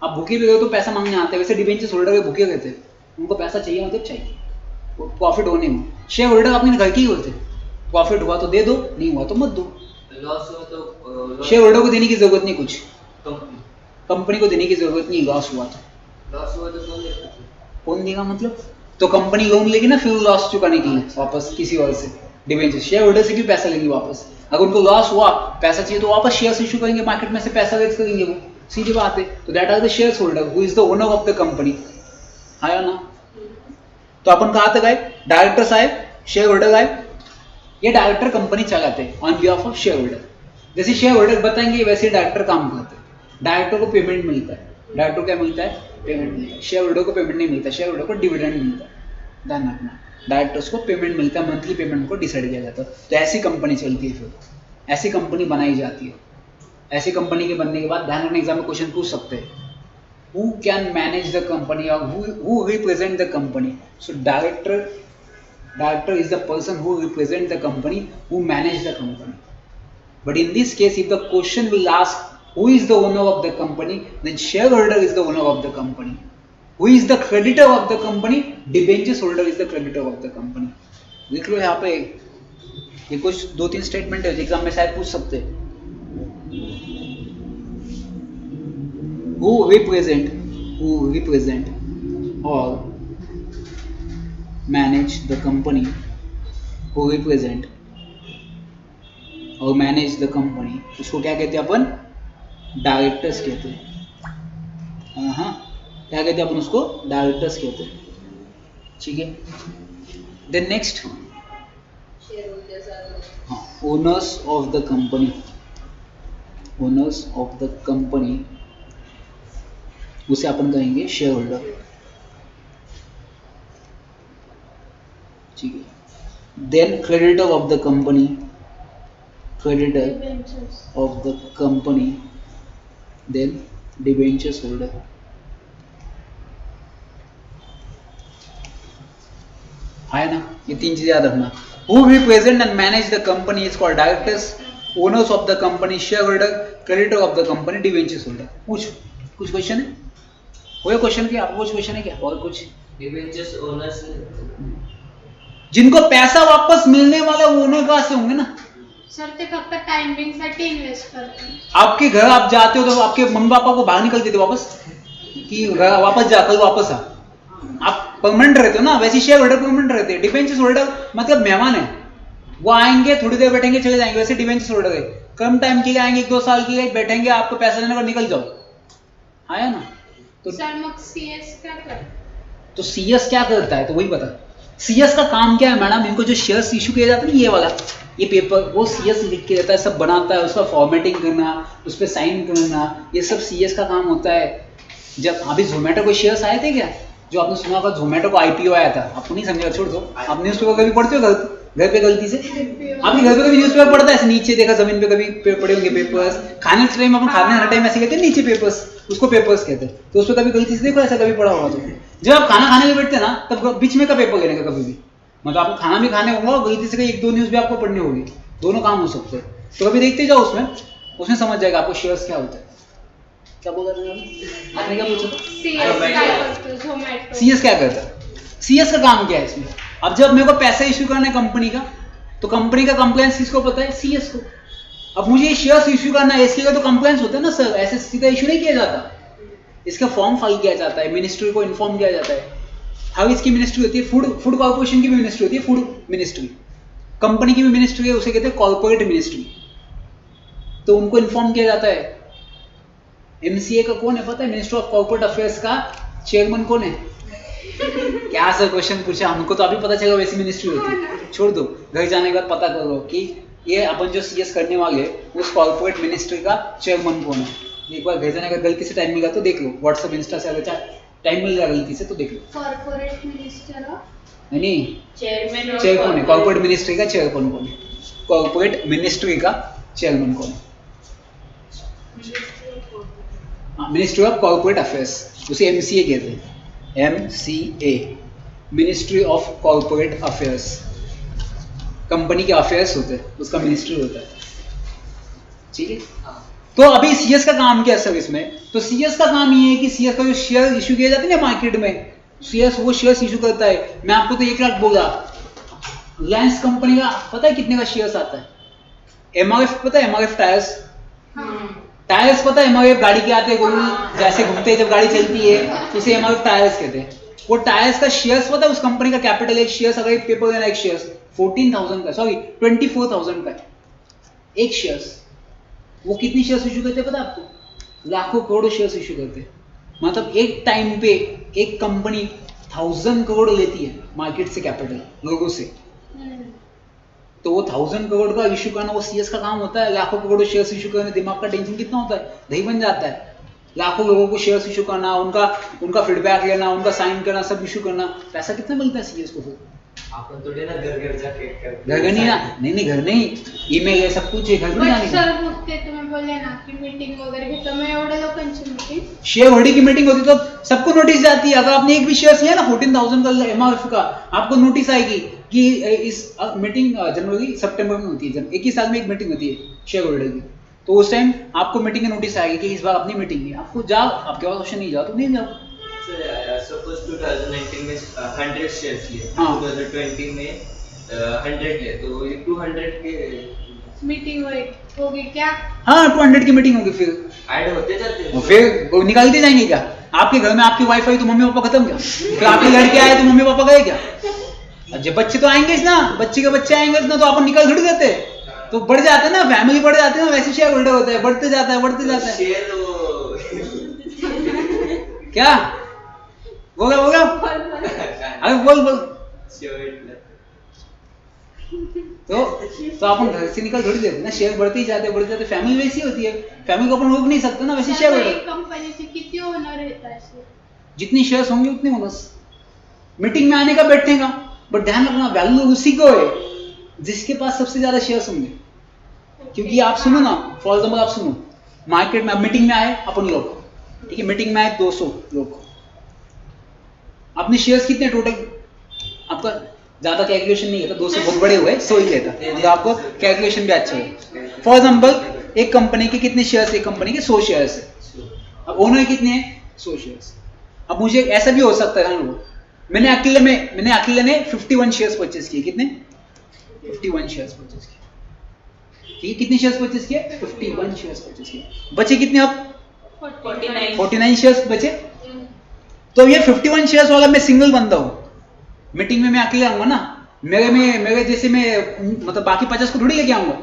आप भूखे भी हो तो पैसा मांगने आते हैं। वैसे डिबेंचर्स होल्डर भूखे रहते हैं, उनको पैसा चाहिए मतलब चाहिए, प्रॉफिट होने में। शेयर होल्डर अपने घर के ही होते, प्रॉफिट हुआ तो दे दो, नहीं हुआ तो मत दो। लॉस हुआ तो शेयर होल्डर को देने की जरूरत नहीं, कुछ कंपनी को देने की जरूरत नहीं। लॉस हुआ तो कौन देगा? मतलब तो कंपनी लोन लेगी ना फिर लॉस चुकाने के लिए वापस किसी और से। डिबेंचर शेयर होल्डर से क्यों पैसा लेंगे वापस? अगर उनको लॉस हुआ, पैसा चाहिए, तो वापस शेयर्स इशू करेंगे, मार्केट में से पैसा रेज करेंगे, वो सीधी बात है। तो that are the shares holder who is the owner of the company, आया ना? तो अपन कहाँ तक आए? डायरेक्टर्स आए, शेयर होल्डर आए। ये डायरेक्टर कंपनी चलाते हैं on behalf of share holder. जैसे शेयर होल्डर बताएंगे वैसे डायरेक्टर काम करते हैं। डायरेक्टर को पेमेंट मिलता है, डायरेक्टर को क्या मिलता है? पेमेंट मिलता है। शेयर होल्डर को पेमेंट नहीं मिलता, शेयर होल्डर को डिविडेंड मिलता है। ध्यान रखना, डायरेक्टर्स को पेमेंट मिलता है, मंथली पेमेंट को डिसाइड किया जाता है। तो ऐसी कंपनी चलती है, फिर ऐसी कंपनी बनाई जाती है। ऐसी कंपनी के बनने के बाद ध्यान रखना, एग्जाम में क्वेश्चन पूछ सकते हैं। who can manage the company or who represent the company. So director is the person who represent the company, who manage the company. But in this case, if the question will ask who is the owner of the company, then shareholder is the owner of the company. Who is the creditor of the company? Debentures holder is the creditor of the company. देख लो यहाँ पे ये कुछ 2-3 statement है exam में शायद पूछ सकते हैं. Who represent or manage the company, who represent और मैनेज द कंपनी, उसको क्या कहते हैं अपन? डायरेक्टर्स कहते हैं. हाँ, क्या कहते हैं अपन उसको? डायरेक्टर्स कहते हैं. ठीक है. Then next owners of the company. Owners of the company उसे अपन कहेंगे शेयर होल्डर. ठीक है. Then creditor of the company, creditor of the company, then debentures holder. है ना, ये 3 चीजें याद रखना. Who represent and manage the company is called directors, owners of the company shareholder, creditor of the company debentures holder. कुछ question है? कोई question क्या? आपको कुछ क्वेश्चन है क्या? और कुछ? डिबेंचर्स ओनर्स जिनको पैसा वापस मिलने वाला वो ओनर कहाँ से होंगे ना? सर ते फक्त टायमिंगसाठी इन्व्हेस्ट करतात. आपके घर आप जाते हो तो आपके मम्मी पापा को बाहर निकल देते वापस कि घर वापस जा, कल वापस आ. आप परमानेंट रहते हो ना, वैसे शेयर होल्डर परमानेंट रहते हैं. डिबेंचर्स होल्डर मतलब मेहमान है, वो आएंगे थोड़ी देर बैठेंगे चले जाएंगे. वैसे डिबेंचर्स होल्डर है, कम टाइम के लिए आएंगे, 1-2 साल के लिए बैठेंगे, आपको पैसा देने पर निकल जाओ. आया ना? तो सर मग सीएस क्या करतात? तो सीएस क्या करता है तो वही बता. सीएस का काम क्या है मैडम? इनको जो शेयर्स इशू किया जाता है ना, ये वाला ये पेपर, वो सीएस लिख के देता है, सब बनाता है, उसका फॉर्मेटिंग करना, उस पर साइन करना, ये सब सीएस का काम होता है. जब अभी जोमेटो को शेयर्स आए थे क्या, जो आपने सुना होगा जोमेटो को आईपीओ आया था, आपको नहीं समझेगा, छोड़ दो. आप न्यूज़पेपर कभी पढ़ते हो घर पे गलती से? आपके घर पे कभी न्यूज़पेपर पढ़ता है? ऐसे नीचे देखा जमीन पे कभी पड़े होंगे पेपर्स. खाने के टाइम अपन खाने हर टाइम ऐसे कहते हैं नीचे पेपर्स, उसको पेपर्स कहते हैं. तो उस पर कभी गलती से देखो ऐसा कभी पढ़ा होगा तो. जब आप खाना खाने के बैठते हैं ना, तब बीच में का पेपर लेने का कभी भी, मतलब आपको खाना भी खाने होगा और गलती से कहीं 1-2 न्यूज़ भी आपको पढ़नी होगी. दोनों काम हो सकते हैं. तो कभी देखते जाओ उसमें समझ जाएगा आपको शेयर्स क्या होता है. क्या बोल रहे हैं आपने? क्या पूछा? सीएस क्या करता है? सीएस का काम क्या है इसमें? अब जब मेरे को पैसा इश्यू करना है कंपनी का, तो कंपनी का कंप्लायंस किसको पता है? सीएस को. अब मुझे ये शेयर्स इश्यू करना है, इसके लिए तो कंप्लायंस होता है ना सर, ऐसे सीधा इश्यू नहीं किया जाता. इसका फॉर्म फाइल किया जाता है, मिनिस्ट्री को इन्फॉर्म किया जाता है. अब इसकी मिनिस्ट्री होती है फूड कॉर्पोरेशन की भी मिनिस्ट्री होती है, फूड मिनिस्ट्री. कंपनी की भी मिनिस्ट्री है, उसे कहते हैं कॉर्पोरेट मिनिस्ट्री. तो उनको इन्फॉर्म किया जाता है. एमसीए का कौन है पता है? मिनिस्टर ऑफ कॉर्पोरेट अफेयर्स का चेयरमैन कौन है? क्या सर क्वेश्चन पूछा, हमको तो अभी पता चलेगा वैसी मिनिस्ट्री होती है. छोड़ दो, घर जाने के बाद पता करो कि ये अपन जो सीएस करने वाले उस कॉर्पोरेट मिनिस्ट्री का चेयरमैन कौन है. एक बार घर जाने का गलती से टाइम मिला तो देख लो, व्हाट्सएप इंस्टा से अगर टाइम मिल जाएगा गलती से तो देख लो. कॉर्पोरेट मिनिस्टर नहीं, चेयरमैन चेयर कौन है? कॉर्पोरेट मिनिस्ट्री का चेयरमैन कौन है? कॉर्पोरेट मिनिस्ट्री का चेयरमैन कौन है? मिनिस्ट्री ऑफ कॉर्पोरेट अफेयर्स, उसे एमसीए कहते हैं. MCA, ministry of corporate affairs. Company के अफेयर्स होते हैं, उसका मिनिस्ट्री होता है. ठीक है. तो अभी सीएस का काम क्या है सर इसमें? तो सीएस का काम ये है कि सीएस का जो शेयर इशू किए जाते हैं ना मार्केट में, सीएस वो शेयर्स इशू करता है. मैं आपको तो 1 लाख बोला, रिलायंस कंपनी का पता है कितने का शेयर्स आता है? एमआरएफ पता है? एमआरएफ टायर्स, टायर्स पता है? एमआरएफ गाड़ी के आते हैं, जैसे घूमते हैं जब गाड़ी चलती है तो उसे एमआरएफ टायर्स कहते हैं. वो टायर्स का शेयर्स पता है? उस कंपनी का कैपिटल, एक शेयर्स अगर एक पेपर लेना, एक शेयर्स 14,000 का, सॉरी 24,000 का एक शेयर्स. वो कितनी शेयर्स इशू करते हैं पता है आपको? लाखों करोड़ों शेयर्स इशू करते हैं. मतलब एक टाइम पे एक कंपनी 1000 करोड़ लेती है मार्केट से कैपिटल, लोगों से. तो वो 1000 करोड़ का इशू करना वो सीएस का काम होता है. लाखों करोड़ शेयर्स इशू करने, दिमाग का टेंशन कितना होता है, दही बन जाता है. लाखों लोगों को शेयर्स इशू करना, उनका फीडबैक लेना, उनका साइन करना, सब इशू करना, पैसा कितना मिलता है सीएस को? फिर अपन थोड़े ना घर घर जाके घर नहीं ना, नहीं घर नहीं, ईमेल है, सब कुछ है, घर में जाने का. सर ते तुम्ही बोलले ना की मीटिंग वगैरे घेतो, मग एवढ्या लोकांची मीटिंग शेयर होल्डिंग की मीटिंग होती तो सबको नोटिस जाती है। अगर आपने एक भी शेयर लिया ना 14,000 का एमआरएफ का, आपको नोटिस आएगी कि इस मीटिंग जनवरी सितंबर में होती है, एक ही साल में एक मीटिंग होती है शेयर होल्डर की, तो उस टाइम आपको मीटिंग की नोटिस आएगी कि इस बार अपनी मीटिंग है। आपको जाओ, आपके पास ऑप्शन नहीं जाओ तो नहीं जाओ। सपोज 2019 में 100 शेयर्स लिए, हाँ। 2020 में 100 लिए, तो ये 200 के मीटिंग होगी क्या? हाँ 200 की मीटिंग होगी, फिर ऐड होते जाते हैं। और फिर वो निकालते जाएंगे क्या? आपके घर में आपकी वाईफाई तो मम्मी पापा खत्म क्या? फिर आपके लड़के आए तो मम्मी पापा गए क्या? जब बच्चे तो आएंगे ना, बच्चे के बच्चे आएंगे ना, तो अपन निकाल थोड़ी देते, तो बढ़ जाते हैं ना, फैमिली बढ़ जाती है ना, वैसे शेयर होल्डर होता है, बढ़ते जाता है बढ़ते जाता है। शेयर तो क्या बोला अरे बोल तो अपन घर से निकल थोड़ी देते ना, शेयर बढ़ते ही जाते, फैमिली वैसी होती है, फैमिली को अपन रोक नहीं सकते ना, वैसे शेयर होल्डर कंपनीचे किती ओनर येतात? जितनी शेयर्स होंगे उतने बोनस। मीटिंग में आने का बैठने का, बट ध्यान रखना वैल्यू उसी को है जिसके पास सबसे ज्यादा शेयर्स होंगे। क्योंकि आप सुनो ना, फॉर एग्जाम्पल आप सुनो, मार्केट में अब मीटिंग में आए अपन लोग, ठीक है, मीटिंग में आए 200 लोग, अपने शेयर्स कितने टोटल, आपका ज्यादा कैलकुलेशन नहीं है, 200 बहुत बड़े हुए, 100 ही लेता, मतलब आपको कैलकुलेशन भी अच्छा है। फॉर एग्जाम्पल एक कंपनी के कितने शेयर्स, एक कंपनी के 100 शेयर्स है, अब ओनर कितने हैं 100 शेयर्स। अब मुझे ऐसा भी हो सकता है ना, मैंने अकेले ने 51 शेयर्स परचेस किए, कितने 51 शेयर्स परचेस किए, ठीक है, कितने शेयर्स परचेस किए 51 शेयर्स परचेस किए, बचे कितने अब 49 शेयर्स बचे। तो ये 51 शेयर्स वाला मैं सिंगल बंदा हूं, मीटिंग में मैं अकेले आऊंगा ना, मेरे जैसे मैं मतलब बाकी 50 को थोड़ी लेके आऊंगा,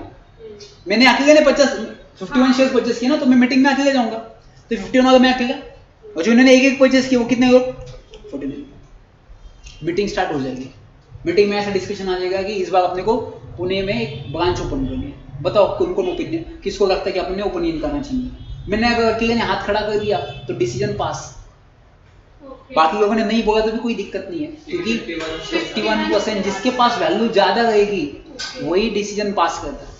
मैंने अकेले ने 51 शेयर्स परचेस किए ना, तो मैं मीटिंग में अकेले जाऊंगा, तो 51 वाला मैं अकेला, और जो इन्होंने एक परचेस किया वो कितने लोग 49। मीटिंग स्टार्ट हो जाएगी, मीटिंग में ऐसा डिस्कशन आ जाएगा कि इस बार अपने को पुणे में एक ब्रांच ओपन करनी है, बताओ कौन कौन ओपिनियन, किसको लगता है कि अपने ओपिनियन करना चाहिए। मैंने अगर अकेले ने हाथ खड़ा कर दिया तो डिसीजन पास, बाकी लोगों ने नहीं बोला तो भी कोई दिक्कत नहीं है, क्योंकि 51% जिसके पास वैल्यू ज्यादा रहेगी वही डिसीजन पास करता है।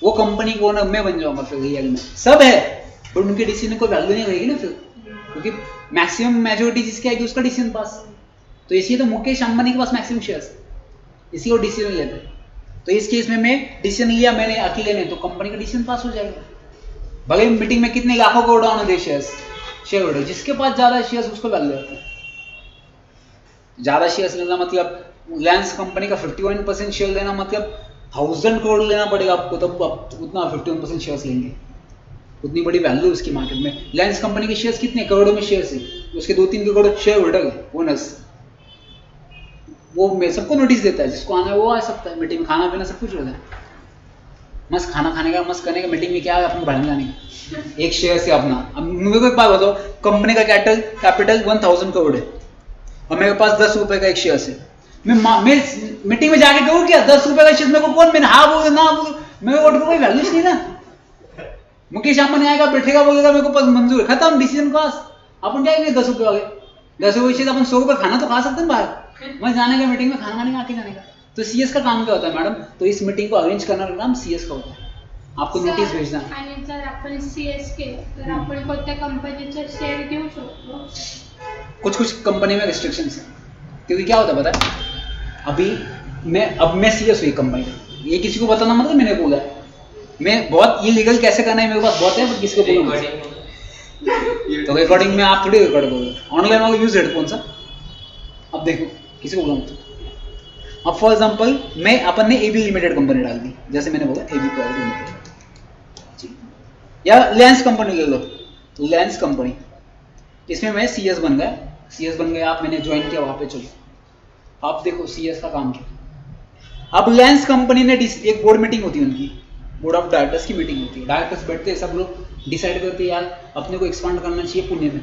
वो कंपनी को ओनर मैं बन जाऊंगा फिर रियल में, सब है पर उनके डिसीजन को वैल्यू नहीं रहेगी ना फिर, क्योंकि मैक्सिमम मेजोरिटी जिसकी आएगी उसका डिसीजन पास। तो इसलिए तो मुकेश अंबानी के पास मैक्सिमम शेयर्स, इसी को डिसीजन लेते हैं। तो इस केस में मैं डिसीजन लिया मैंने अकेले ने, तो कंपनी का डिसीजन पास हो जाएगा, भले मीटिंग में कितने लाखों करोड़ डाउन दे शेयर्स, शेयर होल्डर जिसके पास ज्यादा शेयर्स उसको वैल्यू आता है। ज्यादा शेयर्स लेना मतलब रिलायंस कंपनी का 51% शेयर लेना मतलब 1000 करोड़ लेना पड़ेगा आपको, तब आप उतना 51% शेयर्स लेंगे, उतनी बड़ी वैल्यू उसकी मार्केट में। रिलायंस कंपनी के शेयर्स कितने करोड़ों में शेयर्स है, उसके 2-3 करोड़ शेयर होल्डर है ओनर्स, वो मैं सबको नोटिस देता है, जिसको आना है वो आ सकता है, मीटिंग में खाना पीना सब कुछ होता है, मस्त खाना खाने का, मस्त करने का, मीटिंग में क्या है अपने बढ़ाने लाने का, एक शेयर से अपना। अब मेरे को एक बात बताओ, कंपनी का कैपिटल 1000 करोड़ है और मेरे पास 10 रुपए का एक शेयर है, मैं मीटिंग में जाके कहूँ क्या 10 रुपए का शेयर मेरे को कौन, मैंने हाँ बोल ना बोल, मेरे वोट को कोई वैल्यू नहीं ना। मुकेश अंबानी आएगा बैठेगा बोलेगा मेरे को पास मंजूर है, खत्म डिसीजन पास। अपन क्या करेंगे 10 रुपए वाले, 10 रुपए शेयर अपन 100 रुपए खाना तो खा सकते हैं बाहर, मैं जाने का मीटिंग में खाना खाने का आके जाने का। तो सीएस का काम क्या होता है मैडम, तो इस मीटिंग को अरेंज करना का काम सीएस का होता है, आपको नोटीस भेजना। आणि जर आपण सीएस केलं तर आपण कोणत्या कंपनीचे शेअर घेऊ शकतो? कुछ कंपनी में रिस्ट्रिक्शंस है, क्योंकि क्या होता है पता है, अब मैं सीएस हुई कंपनी का, ये किसी को बताना मतलब मैंने बोला है, मैं बहुत ये लीगल कैसे करना है मेरे पास बहुत है, बट किसी को बोलूंगा तो रिकॉर्डिंग में आप थोड़ी रिकॉर्ड करोगे, ऑनलाइन वाला यूज हेडफोन सा। अब देखो किसी को बोलूंगा, अब फॉर एग्जांपल मैं अपन ने एबी लिमिटेड कंपनी डाल दी, जैसे मैंने बोला एबी प्राइवेट लिमिटेड, या रिलायंस कंपनी ले लो, तो रिलायंस कंपनी, इसमें मैं सीएस बन गया, आप मैंने ज्वाइन किया वहां पे, चलो आप देखो सीएस का काम क्या। अब रिलायंस कंपनी ने एक बोर्ड मीटिंग होती है उनकी, बोर्ड ऑफ डायरेक्टर्स की मीटिंग होती है, डायरेक्टर्स बैठते हैं, सब लोग डिसाइड करते हैं यार अपने को एक्सपांड करना चाहिए पुणे में,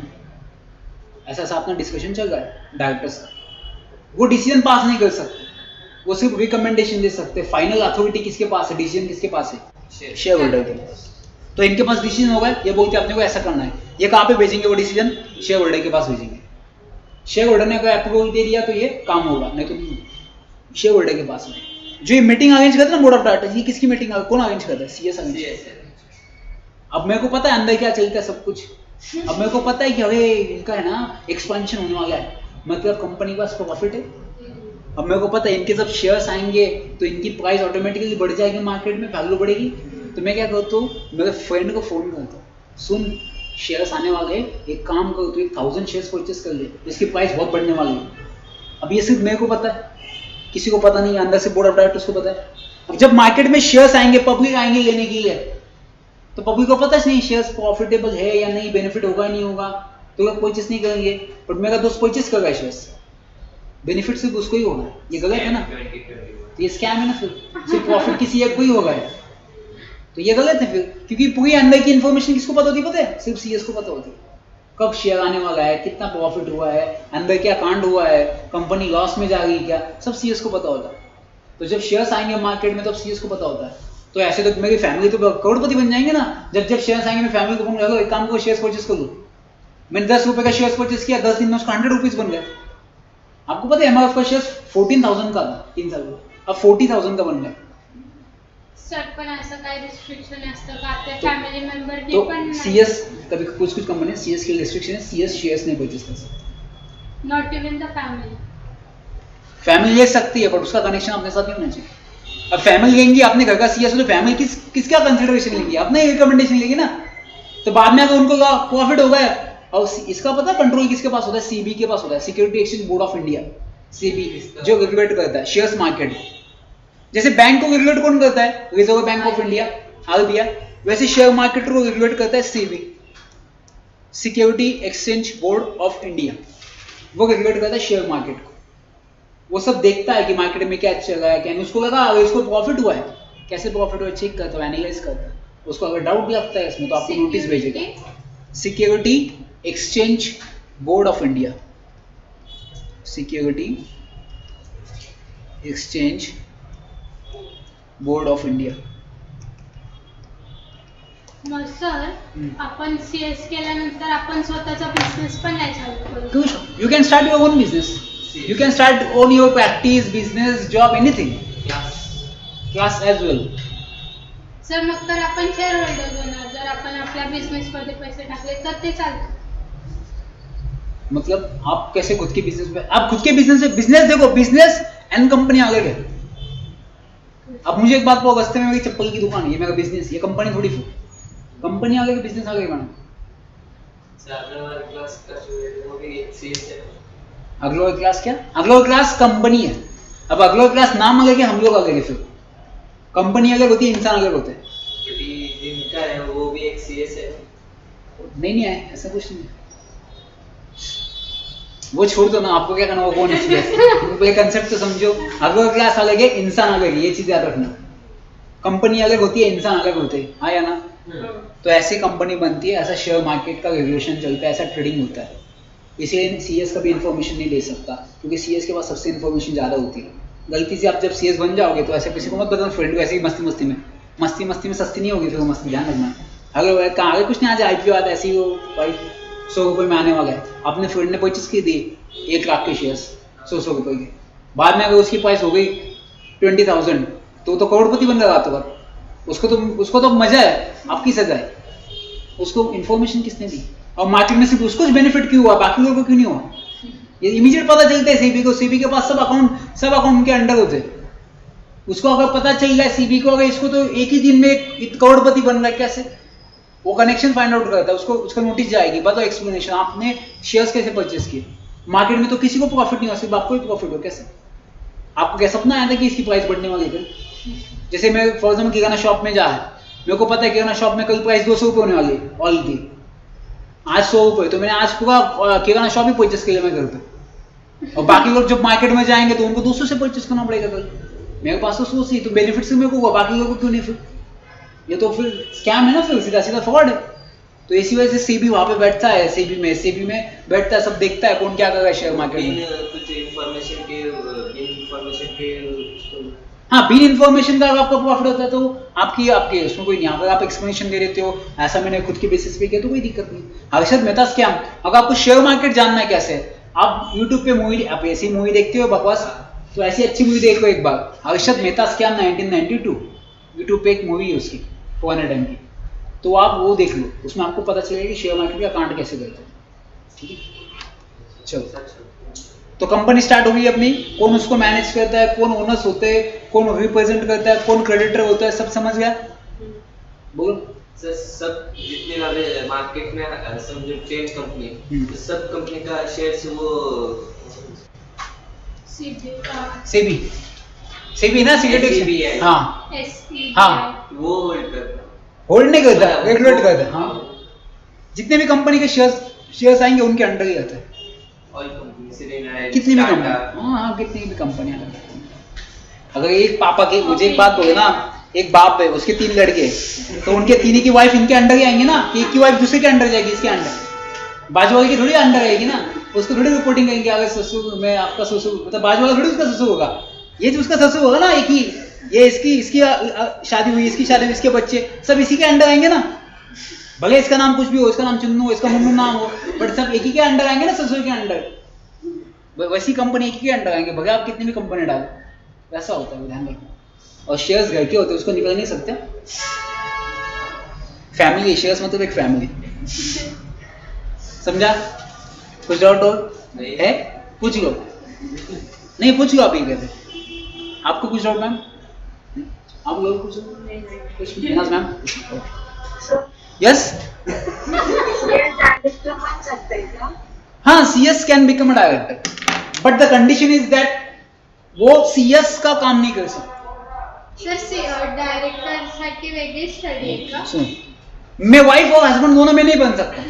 ऐसा अपना डिस्कशन चल रहा है डायरेक्टर्स का, वो डिसीजन पास नहीं कर सकते, वो सिर्फ रिकमेंडेशन दे सकते हैं, फाइनल अथॉरिटी किसके पास है, डिसीजन किसके पास है, शेयर होल्डर के पास। तो इनके पास डिसीजन होगा, ये बोलते हैं अपने को ऐसा करना है, ये कहाँ पे भेजेंगे वो डिसीजन, शेयर होल्डर के पास भेजेंगे, शेयर होल्डर ने अगर अप्रूवल दे दिया तो ये काम होगा, नहीं तो शेयर होल्डर के पास में। जो ये मीटिंग अरेंज करता है ना बोर्ड ऑफ डायरेक्टर्स, ये किसकी मीटिंग कौन अरेंज करता है, सीएस अरेंज। अब मेरे को पता है अंदर क्या चलता है सब कुछ। अब मेरे को पता है कि अरे इनका है ना एक्सपेंशन होने वाला है, मतलब कंपनी के पास प्रॉफिट है। अब मेरे को पता है इनके जब शेयर्स आएंगे तो इनकी प्राइस ऑटोमेटिकली बढ़ जाएगी, मार्केट में वैल्यू बढ़ेगी। तो मैं क्या करता हूँ, मेरे फ्रेंड को फोन करता हूँ, सुन शेयर्स आने वाले हैं, एक काम करो तो 1000 शेयर्स परचेस कर ले, इसकी प्राइस बहुत बढ़ने वाली है। अब ये सिर्फ मेरे को पता है, किसी को पता नहीं है, अंदर से बोर्ड ऑफ डायरेक्टर्स को पता है। अब जब मार्केट में शेयर्स आएंगे, पब्लिक आएंगे लेने के लिए, तो पब्लिक को पता नहीं शेयर्स प्रॉफिटेबल है या नहीं, बेनिफिट होगा या नहीं होगा, तो लोग परचेस नहीं करेंगे। बट मेरा दोस्त परचेस कर रहा है शेयर्स, बेनिफिट सिर्फ उसको ही होगा। ये गलत है ना, तो ये स्कैम है ना, फिर सिर्फ प्रॉफिट किसी एक को ही होगा, तो ये गलत है फिर। क्योंकि पूरी अंदर की इन्फॉर्मेशन किसको पता होती है, पता है? सिर्फ सीएस को पता होती है, कब शेयर आने वाला है, कितना प्रॉफिट हुआ है, अंदर क्या कांड हुआ है, कंपनी लॉस में जा रही है क्या, सब सीएस को पता होता है। तो जब शेयर्स आएंगे मार्केट में तब सीएस को पता होता है। तो ऐसे तो मेरी फैमिली तो करोड़पति बन जाएंगे ना, जब शेयर्स आएंगे मैं फैमिली को फोन करूँ, एक काम करो शेयर्स परचेस कर लो। मैंने 10 रुपए का शेयर्स परचेस किया, 10 दिन में उसका 100 रुपीज बन गया। आपको पता है एमआरएफ का शेयर्स 14,000 का था 3 साल में, अब 40,000 का बन गया। सर पण असं काय रिस्ट्रिक्शन असतं का आपल्या फॅमिली मेंबर तो पण सीएस कभी कुछ कंपनी सीएस की रिस्ट्रिक्शन है, सीएस शेयर्स नहीं परचेस कर सकते। Not even the family. Family ले सकती है बट उसका कनेक्शन अपने साथ नहीं होना चाहिए। अब फैमिली लेंगी अपने घर का सीएस, तो फैमिली किसका कंसिडरेशन लेंगी, अपने रिकमेंडेशन लेंगी ना। तो बाद में अगर उनको प्रॉफिट हो गया, और इसका पता कंट्रोल किसके पास होता है, सीबी के पास होता है, security exchange board of India, CB, जो रेगुलेट करता है शेयर्स मार्केट। जैसे बैंक को रेगुलेट कौन करता है, reserve bank of India, RBI, वैसे शेयर मार्केट को रेगुलेट करता है CB, security exchange board of India. वो रेगुलेट करता है शेयर मार्केट को। वो सब देखता है कि मार्केट में क्या चल रहा है क्या नहीं। उसको लगा अगर इसको प्रॉफिट हुआ है, कैसे प्रॉफिट हुआ चेक करता है, एनालाइज करता है। उसको अगर डाउट भी लगता है इसमें तो आपको नोटिस भेजेगा, security exchange board of India, security exchange board of India. Mug sir आपण सीएस केल्यानंतर आपण स्वतःचा बिझनेस पण नाही चालू करू शकतो। You can start your own business. You can start own your practice, business, job, anything. Class as well. Sir मग तर आपण शेअर होल्डर होणार, जर आपण आपल्या बिझनेस मध्ये पैसे टाकले तर ते चालतं। मतलब आप कैसे खुद के बिजनेस में, आप खुद के बिजनेस देखो, बिजनेस एंड कंपनी अलग है। अब मुझे एक बात बोलो, रास्ते में मेरी चप्पल की दुकान है, ये मेरा बिजनेस, ये कंपनी थोड़ी, कंपनी अलग है, बिजनेस अलग है मैडम। अगलो क्लास क्या, अगलो क्लास कंपनी है। अब अगलो क्लास नाम अलग है, हम लोग अलग है, फिर कंपनी अलग होती है, इंसान अलग होते हैं। जिनका है वो भी एक सीएस है। नहीं है, ऐसा कुछ नहीं है। वो छोड़ दो ना, आपको क्या करना, वो कौन है पहले कंसेप्ट तो समझो। अगलो क्लास अलग है, इंसान अलग है, ये चीज याद रखना। कंपनी अलग होती है, इंसान अलग होते हैं, आया ना। तो ऐसी कंपनी बनती है, ऐसा शेयर मार्केट का रेगुलेशन चलता है, ऐसा ट्रेडिंग होता है। इसलिए सीएस कभी इन्फॉर्मेशन नहीं ले सकता, क्योंकि सीएस के पास सबसे इन्फॉर्मेशन ज़्यादा होती है। गलती से आप जब सीएस बन जाओगे तो ऐसे किसी को मत बताना, फ्रेंड को ऐसे ही मस्ती मस्ती में सस्ती नहीं होगी, फिर वो मस्ती ध्यान रखना। अगर कहाँ आगे कुछ नहीं, आज आईपीओ आता है, ऐसे ही वो भाई 100 रुपये में आने वाला है, अपने फ्रेंड ने परचेस की दी 1 लाख के शेयर्स 100 रुपये के, बाद में अगर उसकी प्राइस हो गई 20,000 तो करोड़पति बन रहा रातों रात। उसको तो मजा है, आपकी सजा है। उसको इन्फॉर्मेशन किसने दी, और मार्केट में सिर्फ उसको बेनिफिट क्यों हुआ, बाकी लोगों को क्यों नहीं हुआ, ये इमीडिएट पता चलता है सीबी को। सीबी के पास सब अकाउंट उनके अंडर होते हैं। उसको अगर पता चल रहा है सीबी को, अगर इसको तो एक ही दिन में एक करोड़पति बन रहा है, कैसे, वो कनेक्शन फाइंड आउट करता है, उसका नोटिस जाएगी, बताओ एक्सप्लेनेशन, आपने शेयर्स कैसे परचेस किए। मार्केट में तो किसी को प्रॉफिट नहीं हुआ, सिर्फ आपको ही प्रॉफिट हो, कैसे, आपको क्या सपना आया था कि इसकी प्राइस बढ़ने वाली है। जैसे मैं फॉर एग्जाम्पल किराना शॉप में जा है, मेरे को पता है किराना शॉप में कल प्राइस 200 रुपये होने वाली है ऑयल की, आज 100 रुपये, तो मैंने आज पूरा किराना शॉप ही परचेस किया मैं घर पे। और बाकी लोग जब मार्केट में जाएंगे तो उनको 200 से परचेस करना पड़ेगा कल, मेरे पास तो 100 से, तो बेनिफिट से मेरे को हुआ, बाकी लोगों को क्यों नहीं। फिर ये तो फिर स्कैम है ना, फिर सीधा फ्रॉड है। तो इसी वजह से सीबी वहां पे बैठता है, सीबी में बैठता है, सब देखता है कौन क्या कर रहा है शेयर मार्केट में। कुछ इन्फॉर्मेशन के हाँ, बिन इन्फॉर्मेशन का अगर आपका प्रॉफिट होता है तो आपकी उसमें कोई नहीं। अगर आप एक्सप्लेनेशन दे देते हो, ऐसा मैंने खुद के बेसिस पे किया, तो कोई दिक्कत नहीं। हर्षद मेहता स्कैम, अगर आपको शेयर मार्केट जानना है कैसे, आप यूट्यूब पे मूवी, आप ऐसी मूवी देखते हो बकवास, तो ऐसी अच्छी मूवी देखो एक बार, हर्षद मेहता स्कैम 1992, यूट्यूब पे एक मूवी है उसकी पुराने टाइम की, तो आप वो देख लो, उसमें आपको पता चलेगा कि शेयर मार्केट का कांड कैसे करते हैं। ठीक है, चलो। तो कंपनी स्टार्ट हो गई अपनी, कौन उसको मैनेज करता है, कौन ओनर्स होते हैं, कौन रिप्रेजेंट करता है, कौन क्रेडिटर होता है, सब समझ गया? बोलो। सर सब जितने वाले मार्केट में समझो 10 कंपनी, तो सब कंपनी का शेयर्स वो सेबी ना, SEBI है। हाँ SEBI हाँ, वो होल्ड करता है। होल्ड नहीं करता, रेगुलेट करता है। हाँ, जितने भी कंपनी के शेयर्स आएंगे उनके अंडर ही आता है। ऑल कंपनी से कितनी भी कंपनी, हाँ कितनी भी कंपनियां। अगर एक पापा के, मुझे एक बात बोलो ना, एक बाप है, उसके 3 लड़के हैं, तो उनके तीनों की वाइफ इनके अंडर ही आएंगे ना, कि एक की वाइफ दूसरे के अंडर जाएगी, इसके अंडर। बाजू वाले की थोड़ी अंडर आएगी ना, उसको थोड़ी रिपोर्टिंग करेंगे, अगर ससुर मैं आपका ससुर, मतलब बाजू वाला थोड़ी उसका ससुर होगा, ये जो उसका ससुर होगा ना, एक ही, ये इसकी शादी हुई, इसकी शादी हुई, इसके बच्चे सब इसी के अंडर आएंगे ना। भले इसका नाम कुछ भी हो, इसका नाम चुन्नू हो, इसका मुन्नू नाम हो, बट सब एक ही के अंडर आएंगे ना, ससुर के अंडर। वैसी कंपनी एक ही के अंडर आएंगे, भले आप कितनी भी कंपनी डालो, वैसा होता है, ध्यान रखना। और शेयर्स घर के होते हैं, उसको निकल नहीं सकते। फैमिली शेयर्स मतलब एक फैमिली, समझा? कुछ डाउट और है? पूछ लो, नहीं पूछ लो, आप ही कहते। आपको कुछ डाउट मैम? आप लोग कुछ मैम? यस, हाँ, CS can become a director, but the condition is that वो CS का काम नहीं कर सकता। सर डायरेक्टर साठी वेगळी स्टडी आहे का? मैं वाइफ और हस्बैंड दोनों में नहीं बन सकता,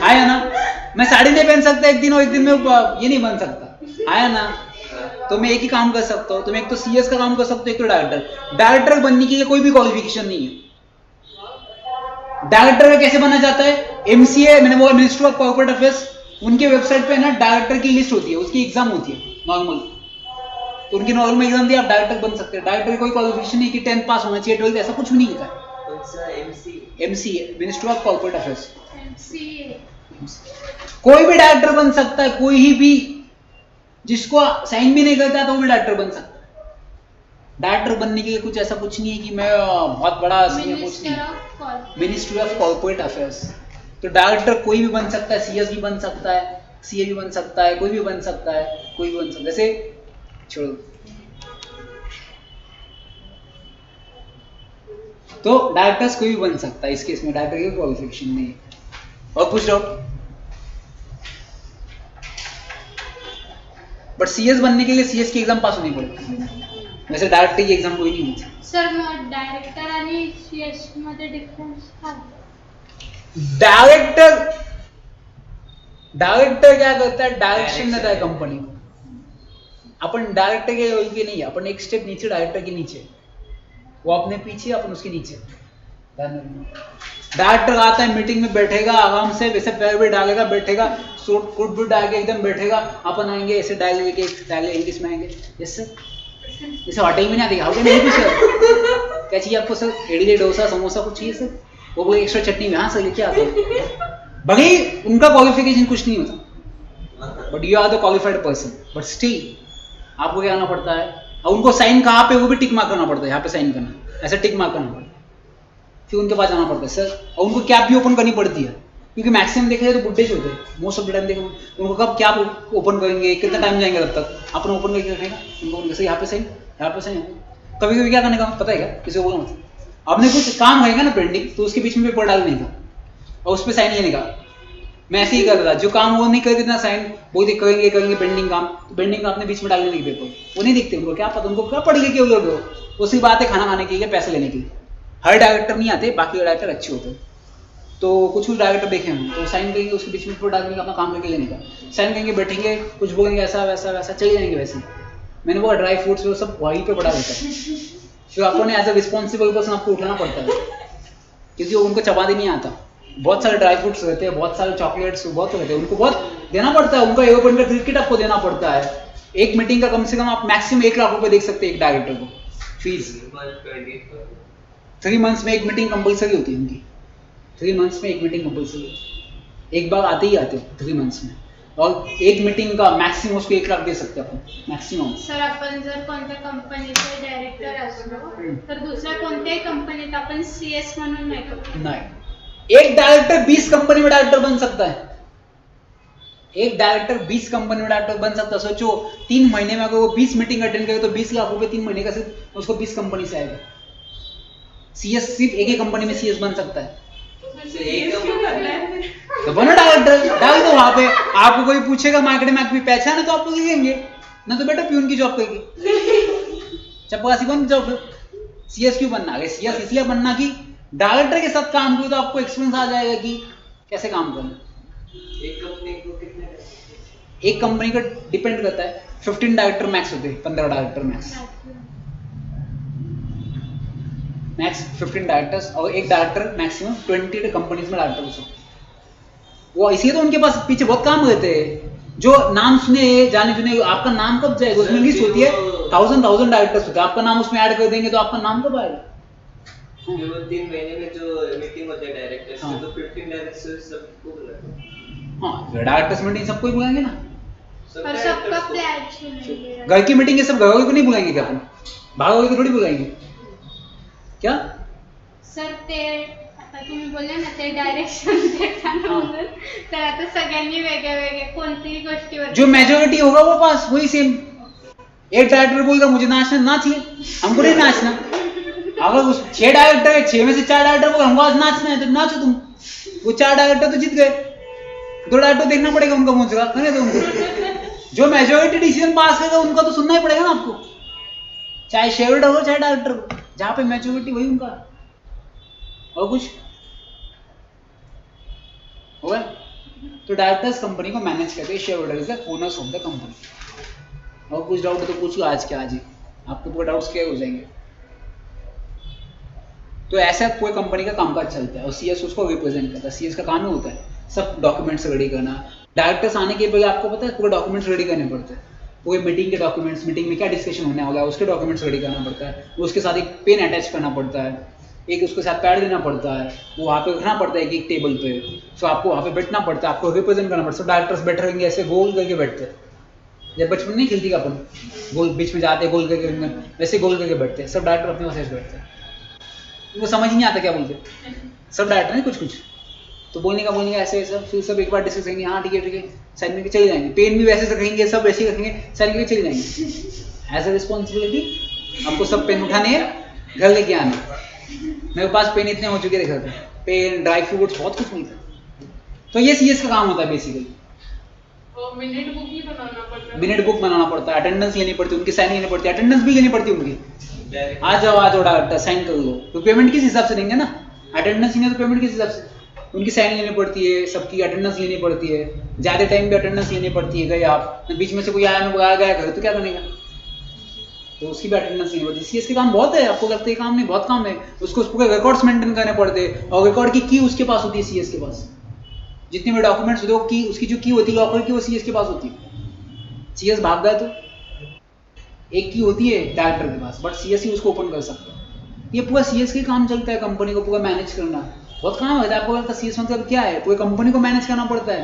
आया ना? मैं साड़ी नहीं पहन सकता एक दिन और एक दिन में ये नहीं बन सकता, आया ना? तो मैं एक ही काम कर सकता हूँ, तो मैं एक तो CS का काम कर सकता हूँ, एक तो डायरेक्टर। डायरेक्टर बनने के लिए कोई भी क्वालिफिकेशन नहीं है। डायरेक्टर का कैसे बना जाता है? MCA, मैंने बोला मिनिस्ट्री ऑफ कॉर्पोरेट अफेयर्स, उनके वेबसाइट पे ना डायरेक्टर की लिस्ट होती है, उसकी एग्जाम होती है नॉर्मल, तो उनकी नॉर्मल एग्जाम दिए आप डायरेक्टर बन सकते हैं। डायरेक्टर की कोई क्वालिफिकेशन नहीं कि 10th पास होना चाहिए, 12th, ऐसा कुछ भी नहीं होता है। MCA, ministry of corporate affairs. कोई भी डायरेक्टर बन सकता है, कोई भी जिसको साइन भी नहीं करता है तो वो भी डायरेक्टर बन सकता है। डायरेक्टर बनने के लिए कुछ ऐसा कुछ नहीं है कि मैं बहुत बड़ा कुछ नहीं। मिनिस्ट्री ऑफ कॉर्पोरेट अफेयर्स, तो डायरेक्टर कोई भी बन सकता है, CS भी बन सकता है, CA भी बन सकता है, कोई भी बन सकता है, कोई भी बन सकता है। जैसे छोड़ो, तो डायरेक्टर्स कोई भी बन सकता है, इस केस में डायरेक्टर की क्वालिफिकेशन नहीं है। और कुछ डाउट? बट CS बनने के लिए CS की एग्जाम पास होनी पड़ेगी, वैसे डायरेक्टर की एग्जाम कोई नहीं होती। सर मग डायरेक्टर आणि CS मध्ये डिफरन्स काय? डायरेक्टर क्या करता है? डायरेक्शन देता है कंपनी को। अपन डायरेक्टर के लेवल पे नहीं है, अपन एक स्टेप नीचे, डायरेक्टर के नीचे, वो अपने पीछे, अपन उसके नीचे। डायरेक्टर आता है, मीटिंग में बैठेगा आराम से, वैसे पैर भी डालेगा, बैठेगा, सूट कोट भी डाल के एकदम बैठेगा। अपन आएंगे ऐसे डाल लेके, डाल इंग्लिश में आएंगे, यस सर, जैसे होटल में नहीं आते, होटल नहीं कुछ क्या चाहिए आपको सर? इडली, डोसा, समोसा कुछ चाहिए सर? वो बोले एक्स्ट्रा चटनी में, हाँ सर लेके आते हैं। भले उनका क्वालिफिकेशन कुछ नहीं होता, but you are the qualified person, but still आपको क्या करना पड़ता है? और उनको साइन कहाँ पे, वो भी टिक मार्क करना पड़ता है, यहाँ पे साइन करना, ऐसा टिक मार्क करना पड़ता है, फिर उनके पास जाना पड़ता है सर। और उनको कैप भी ओपन करनी पड़ती है, क्योंकि मैक्सिमम देखे तो बुड्ढे होते हैं, मोस्ट ऑफ द टाइम देखो उनको कब क्या ओपन करेंगे, कितना टाइम जाएंगे तब तक, अपन ओपन करके रखेगा उनको, जैसे यहाँ पे साइन, यहाँ पे साइन। कभी कभी क्या करने का पता है क्या? किसी को बोलना, आपने कुछ काम रहेगा ना पेंडिंग, तो उसके बीच में पेपर डालने का और उस पर साइन लेने का। मैं ऐसे ही करता था, जो काम वो नहीं कर देता साइन, वो करेंगे पेंडिंग काम, तो पेंडिंग काम अपने बीच में डालने के पेपर, वो नहीं दिखते उनको, क्या पता उनको क्या पढ़ के क्यों लोग, उसी बात है खाना खाने के लिए, पैसे लेने के लिए। हर डायरेक्टर नहीं आते, बाकी डायरेक्टर अच्छे होते हैं, तो कुछ डायरेक्टर देखे हम, तो साइन करेंगे, उसके बीच में पेपर डालने का, अपना काम करके लेने का, साइन करेंगे, बैठेंगे, कुछ बोलेंगे ऐसा वैसा वैसा, चले जाएंगे वैसे। मैंने बोला ड्राई फ्रूट्स वो सब वहीं पे पड़ा रहता है, फिर आपको एज अ रिस्पॉन्सिबल पर्सन आपको उठाना पड़ता है, क्योंकि उनको चबाने नहीं आता। बहुत सारे ड्राई फ्रूट्स रहते हैं, बहुत सारे चॉकलेट्स बहुत रहते हैं, उनको बहुत देना पड़ता है, उनका एयरपोर्ट का टिकट आपको देना पड़ता है। एक मीटिंग का कम से कम आप मैक्सिमम 1 लाख रुपए देख सकते हैं एक डायरेक्टर को फीस। 3 मंथ्स में एक मीटिंग कंपल्सरी होती है उनकी, 3 मंथ्स में एक मीटिंग कंपल्सरी होती है, एक बार आते ही आते 3 मंथ्स में। और एक मीटिंग का मैक्सिमम उसको 1 लाख दे सकते हैं अपन मैक्सिमम। सर आपण जर कोणत्या कंपनीचे डायरेक्टर असलो तर दुसऱ्या कोणत्याही कंपनीत आपण CS म्हणून नाही करू। नहीं, एक डायरेक्टर 20 कंपनी में डायरेक्टर बन सकता है। एक डायरेक्टर 20 कंपनी में डायरेक्टर बन सकता है। सोचो 3 महीने में अगर वो 20 मीटिंग अटेंड करे तो 20 लाख रुपए 3 महीने का सिर्फ उसको 20 कंपनी से आएगा। CS सिर्फ एक ही कंपनी में CS बन सकता है। तो बनो डायरेक्टर, डाल दो वहां पे। आपको कोई पूछेगा मार्केट में आपकी पहचान है तो आपको देंगे, ना तो बेटा प्यून की जॉब करेगी, चपरासी बन जाओ फिर। CS क्यों बनना? अगर CS इसलिए बनना कि डायरेक्टर के साथ काम करो तो आपको एक्सपीरियंस आ जाएगा कि कैसे काम करना। एक कंपनी को कितने? एक कंपनी का डिपेंड करता है, 15 डायरेक्टर मैक्स होते हैं, 15 डायरेक्टर मैक्स 15 डायरेक्टर्स, और एक डायरेक्टर मैक्सिमम 20 कंपनीज में डायरेक्टर हो सकते हैं। वो इसलिए तो उनके पास पीछे बहुत काम रहते हैं, जो नाम सुने जाने सुने। आपका नाम कब जाएगा? उसमें लिस्ट होती है, 1000 डायरेक्टर्स होते हैं, आपका नाम उसमें ऐड कर देंगे तो आपका नाम कब आएगा? केवल 3 महीने में जो मीटिंग होते हैं डायरेक्टर्स की, तो 15 डायरेक्टर्स सबको बुलाते हैं। हाँ, डायरेक्टर्स मीटिंग सबको ही बुलाएंगे ना, और सबका प्लान सुनेंगे। घर की मीटिंग है, सब घर वालों को नहीं बुलाएंगे क्या? अपन बाहर वालों को थोड़ी बुलाएंगे क्या? सर ते आता तुम्ही बोलले ना ते डायरेक्शन देताना म्हणून, तर आता सगळ्यांनी वेगळे वेगळे कोणतीही गोष्टीवर जो मेजॉरिटी होगा वो पास वही सेम। एक डायरेक्टर बोलेगा मुझे नाचना, नाचिए, हमको नहीं नाचना। अगर उस 6 डायरेक्टर है, 6 में से 4 डायरेक्टर बोले हमको आज नाचना है तो नाचो तुम। वो 4 डायरेक्टर तो जीत गए, 2 डायरेक्टर देखना पड़ेगा उनका मुझे है तो उनको जो मेजॉरिटी डिसीजन पास करेगा उनका तो सुनना ही पड़ेगा ना आपको, चाहे शेयर होल्डर हो चाहे डायरेक्टर हो, जहां पे मेजॉरिटी वही उनका। और कुछ होगा तो डायरेक्टर्स कंपनी को मैनेज करते हैं, share holder is the owners of the company. और कुछ डाउट हो तो पूछ लो आज के आज ही, आपके पूरे डाउट्स क्लियर हो जाएंगे। तो ऐसा कोई कंपनी का कामकाज चलता है और CS उसको रिप्रेजेंट करता है। CS का काम ही होता है सब डॉक्यूमेंट्स रेडी करना। डायरेक्टर्स आने के पहले आपको पता है पूरे डॉक्यूमेंट्स रेडी करने पड़ते हैं, पूरे मीटिंग के डॉक्यूमेंट्स, मीटिंग में क्या डिस्कशन होने वाला है उसके डॉक्यूमेंट्स रेडी करना पड़ता है, उसके साथ एक पेन अटैच करना पड़ता है, एक उसके साथ पैड देना पड़ता है, वो वहाँ पे रखना पड़ता है एक टेबल पे। सो आपको वहाँ पे बैठना पड़ता है, आपको रिप्रेजेंट करना पड़ता है। डायरेक्टर्स बैठे रहेंगे ऐसे गोल करके बैठते हैं, जब बचपन नहीं खेलती का अपन गोल बीच में जाते गोल करके, वैसे गोल करके बैठते हैं सब डायरेक्टर अपने वैसे बैठते हैं। वो समझ ही नहीं आता क्या बोलते सब डायरेक्टर नहीं, कुछ कुछ तो बोलने का ऐसे सब, फिर सब एक बार डिस्कस करेंगे, हाँ ठीक है साइन करके चले जाएंगे। पेन भी वैसे रखेंगे, सब वैसे रखेंगे, साइन करके चले जाएंगे। एज अ रिस्पॉन्सिबिलिटी आपको सब पेन उठाने हैं, घर लेके आना। मेरे पास पेन इतने हो चुके देखा, पेन, ड्राई फ्रूट्स, बहुत कुछ मिलता है। तो ये CS का काम होता है बेसिकली। मिनट बुक भी बनाना पड़ता है, मिनट बुक बनाना पड़ता है, अटेंडेंस लेनी पड़ती है, उनकी साइन लेनी पड़ती है, अटेंडेंस भी लेनी पड़ती है उनकी। आ जाओ डायरेक्टर साइन कर लो, तो पेमेंट किस हिसाब से देंगे ना, अटेंडेंस नहीं है तो पेमेंट किस हिसाब से, उनकी साइन लेनी पड़ती है, सबकी अटेंडेंस लेनी पड़ती है, ज्यादा टाइम पे अटेंडेंस लेनी पड़ती है। गए आप बीच में से कोई आया बुलाया गया घर तो क्या बनेगा, तो उसकी भी अटेंडेंस लेनी पड़ती है। CS के काम बहुत है, आपको लगता है काम नहीं, बहुत काम है। उसको पूरे रिकॉर्ड्स मेंटेन करने पड़ते हैं, और रिकॉर्ड की की उसके पास होती है CS के पास। जितने भी डॉक्यूमेंट्स होते हैं की उसकी जो की होती है लॉकर की, वो CS के पास होती है। CS भाग गया तो एक की होती है डायरेक्टर के पास, बट CS ही उसको ओपन कर सकता है। ये पूरा CS के काम चलता है, कंपनी को पूरा मैनेज करना बहुत काम होता है। आपको लगता है CS मतलब क्या है, पूरी कंपनी को मैनेज करना पड़ता है।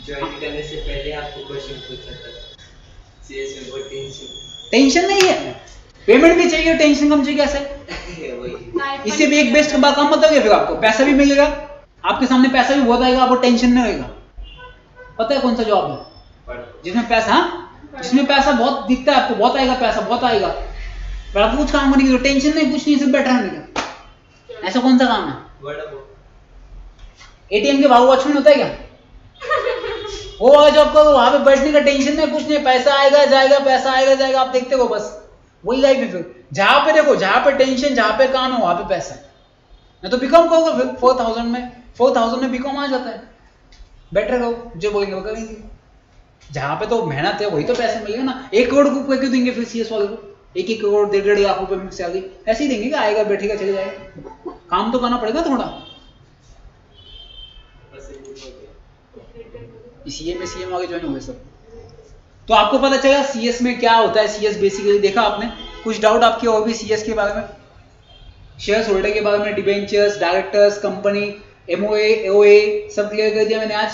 ज्वाइन करने से पहले आपको क्वेश्चन पूछा था, CS में कोई टेंशन नहीं है, पेमेंट भी चाहिए, टेंशन कम चाहिए कैसे। वही इससे भी एक बेस्ट काम बताओगे, फिर आपको पैसा भी मिलेगा, आपके सामने पैसा भी बहुत आएगा, आपको टेंशन नहीं होगा। पता है कौन सा जॉब है जिसमें पैसा, जिसमें पैसा बहुत दिखता है आपको, बहुत आएगा पैसा, बहुत आएगा, पर आपको कुछ काम करने की टेंशन नहीं, कुछ नहीं, सिर्फ बैठा रहने का। ऐसा कौन सा काम है? ATM के बाहर वॉचमैन होता है क्या? वो जॉब करो, वहां पे बैठने का टेंशन नहीं, कुछ नहीं, पैसा आएगा जाएगा, पैसा आएगा जाएगा, आप देखते हो बस, वही लाइफ है। फिर जहां पे देखो, जहां पे टेंशन, जहां पे काम है, वहां पे पैसा है। मैं तो बीकॉम कहोगे फिर 4000 में बीकॉम आ जाता है, बेटर कहो, जो बोलेंगे वो करेंगे। जहां पे तो मेहनत है वही तो पैसा मिलेगा ना। 1 करोड़ को क्यों देंगे फिर CS वाले को, 1 करोड़ 1.5 लाख रुपए में सैलरी ऐसे ही देंगे क्या? आएगा बैठेगा चले जाएगा, काम तो करना पड़ेगा थोड़ा। CM आगे ज्वाइन हो गए सब, तो आपको पता चला CS में क्या होता है। CS बेसिकली देखा आपने, कुछ डाउट आपके और भी CS के बारे में, शेयर्स होल्डर के बारे में, debentures, directors, company, MOA, OA सब क्लियर कर दिया मैंने आज।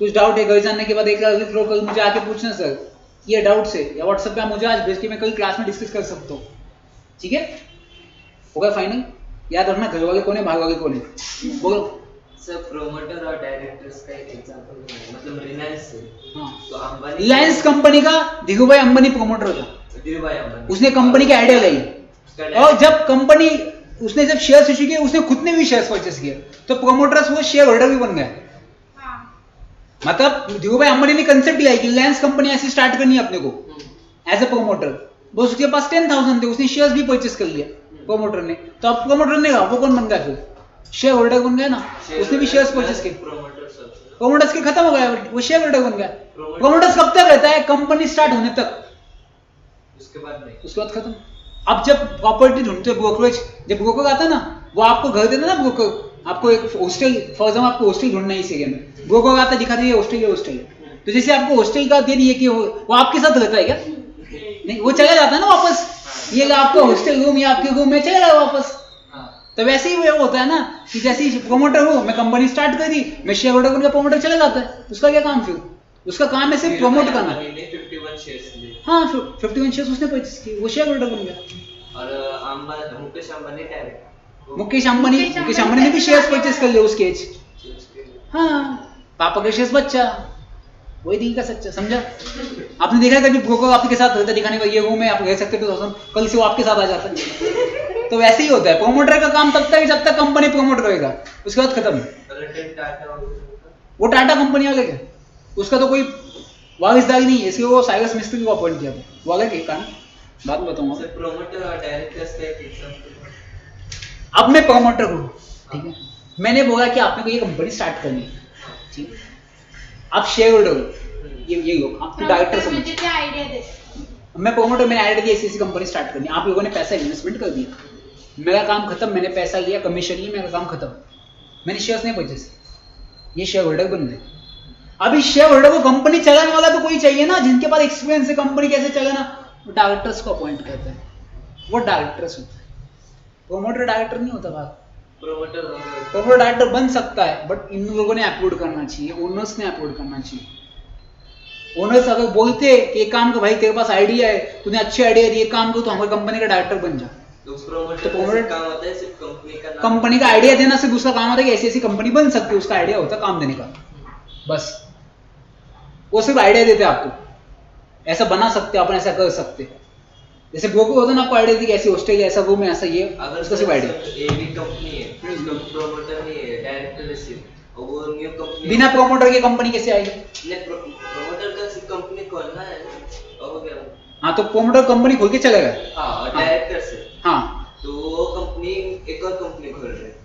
कुछ डाउट है घर जानने के बाद एक अगले फ्लोर पर मुझे आके पूछना सर ये डाउट है, या व्हाट्सएप पे आप मुझे आज भेज के मैं कल क्लास में डिस्कस कर सकता हूँ। ठीक है, हो गया फाइनल। याद रखना घर वाले कौन है बाहर वाले कौन है, बोलो। सर प्रोमोटर और डायरेक्टर्स का एक एग्जांपल मतलब रिलायंस है, हाँ, तो अंबानी रिलायंस कंपनी का धीरूभाई अंबानी प्रोमोटर था, धीरूभाई अंबानी उसने कंपनी की आइडिया लाई, और जब कंपनी उसने जब शेयर इश्यू किए उसने खुद ने भी शेयर परचेस किए, तो प्रोमोटर्स वो शेयर होल्डर भी बन गए। मतलब धीरूभाई अंबानी ने कंसेप्ट लिया कि रिलायंस कंपनी ऐसी स्टार्ट करनी है अपने को एज ए प्रोमोटर, बस उसके पास 10,000 थे, उसने शेयर्स भी परचेस कर लिया प्रोमोटर ने, तो अब प्रोमोटर ने कहा वो कौन बन गया, फिर शेयर होल्डर बन गया ना, उसने भी शेयर्स परचेस किए, प्रोमोटर्स के खत्म हो गया, वो शेयर होल्डर बन गया। प्रोमोटर्स कब तक रहता है, कंपनी स्टार्ट होने तक, उसके बाद नहीं, उसके बाद खत्म। अब जब प्रॉपर्टी ढूंढते ब्रोकरेज, जब ब्रोकर आता है ना, वो आपको घर देता है ना, ब्रोकर आपको एक हॉस्टल, फॉर एग्जाम्पल आपको हॉस्टल ढूंढना है इस एरिया में, ब्रोकर आता है दिखा दिए हॉस्टल है, तो जैसे आपको हॉस्टल का दे दिए कि वो आपके साथ रहता है क्या, नहीं, वो चला जाता है ना वापस, ये आपका हॉस्टल रूम या आपके रूम में चला गया वापस। तो वैसे ही वो होता है ना कि जैसे ही प्रोमोटर हो, मैं कंपनी स्टार्ट कर दी, मैं शेयर होल्डर बन के प्रोमोटर चला जाता है, उसका क्या काम, फिर उसका काम है सिर्फ प्रमोट करना। 51 शेयर्स लिए, हाँ 51 शेयर्स उसने परचेस किए, वो शेयर होल्डर बन गया। और मुकेश अंबानी डायरेक्ट, मुकेश अंबानी ने भी शेयर्स परचेस कर लिए उसके एज, हाँ, पापा के शेयर्स बच्चा, वही दिल का सच्चा, समझा। आपने देखा कभी ब्रोकर आपके साथ रहता दिखाने का, ये रूम है आप रह सकते 2000, कल से वो आपके साथ आ जाता है, तो वैसे ही होता है। प्रोमोटर का काम तब तक जब तक कंपनी प्रमोट करेगा, उसके बाद खत्म। वो टाटा कंपनी वाले क्या, उसका तो कोई वारिसदारी नहीं है, इसलिए वो साइरस मिस्त्री को अपॉइंट किया था, वो अलग है काम, बाद में बताऊंगा। प्रोमोटर और डायरेक्टर्स का एक एग्जांपल, अब मैं प्रमोटर हूँ, ठीक है, मैंने बोला कि आपने को ये कंपनी स्टार्ट करनी है, ठीक है, आप शेयर होल्डर हो, ये लोग आपको डायरेक्टर समझ, आइडिया दे, मैं प्रमोटर, मैंने आइडिया दिया ऐसी कंपनी स्टार्ट करनी, आप लोगों ने पैसा इन्वेस्टमेंट कर दिया, मेरा काम खत्म, मैंने पैसा लिया, कमीशन लिया, मेरा काम खत्म, मैंने शेयर्स नहीं परचेस, ये शेयर होल्डर बन गए। अभी शेयर होल्डर को कंपनी चलाने वाला तो कोई चाहिए ना, जिनके पास एक्सपीरियंस है कंपनी कैसे चलाना, डायरेक्टर्स को अपॉइंट करते हैं, वो डायरेक्टर्स होते हैं, प्रोमोटर डायरेक्टर नहीं होता बात। प्रोमोटर डायरेक्टर बन सकता है, बट इन लोगों ने अपलोड करना चाहिए, ओनर्स ने अपलोड करना चाहिए। ओनर्स अगर बोलते कि एक काम कर भाई, तेरे पास आइडिया है, तूने अच्छी आइडिया दी, एक काम कर, तू हमारी कंपनी का डायरेक्टर बन जा, तो प्रोमोटर काम होता है सिर्फ कंपनी का आइडिया देना, सिर्फ उसका काम होता है कि ऐसी ऐसी कंपनी बन सकती है, उसका आइडिया होता है काम देने का, बस वो सिर्फ आइडिया देते हैं आपको, ऐसा बना सकते, अपन ऐसा कर सकते, जैसे ब्रोकर होता है ना, आपको आइडिया दी कि ऐसी हॉस्टल ऐसा रूम है, ऐसा ये, अगर उसका सिर्फ आइडिया। ये भी कंपनी है, उसका प्रोमोटर नहीं है, डायरेक्टर है सिर्फ, और वो न्यू कंपनी, बिना प्रोमोटर की कंपनी कैसे आएगी? नहीं, प्रोमोटर का सिर्फ कंपनी खोलना है, हो गया। हाँ, तो प्रोमोटर कंपनी खोल के चलेगा, हाँ, और डायरेक्टर से, हाँ, तो वो कंपनी एक और कंपनी खोल रहे हैं,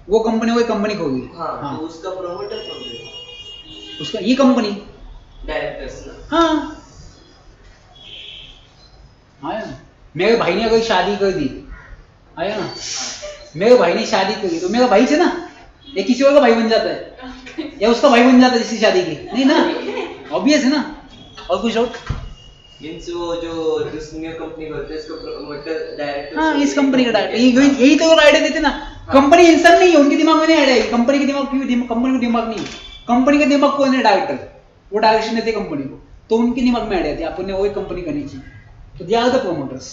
वो कंपनी वही कंपनी खोल गई, हाँ, तो उसका प्रोमोटर कौन है? उसका ये कंपनी, डायरेक्टर्स ना, हाँ, आया ना। मेरे भाई ने अगर शादी कर दी, आया ना, मेरे भाई ने शादी कर दी, तो मेरा भाई से ना, ये किसी और का भाई बन जाता है, या उसका भाई बन जाता है जिसकी शादी की, नहीं ना, ऑब्वियस है ना। और कुछ और मींस वो जो जिस न्यू कंपनी खोलते हैं उसको प्रोमोटर डायरेक्टर, हाँ, इस कंपनी का डायरेक्टर, यही तो आइडिया देते ना। कंपनी इंसान नहीं है, उनके दिमाग में नहीं आइडिया, कंपनी के दिमाग कंपनी का दिमाग नहीं है, कंपनी का दिमाग कौन है, डायरेक्टर, वो डायरेक्शन देते कंपनी को, तो उनके दिमाग में आइडिया थे, आपने वही कंपनी करनी चाहिए, तो दे आर द प्रोमोटर्स।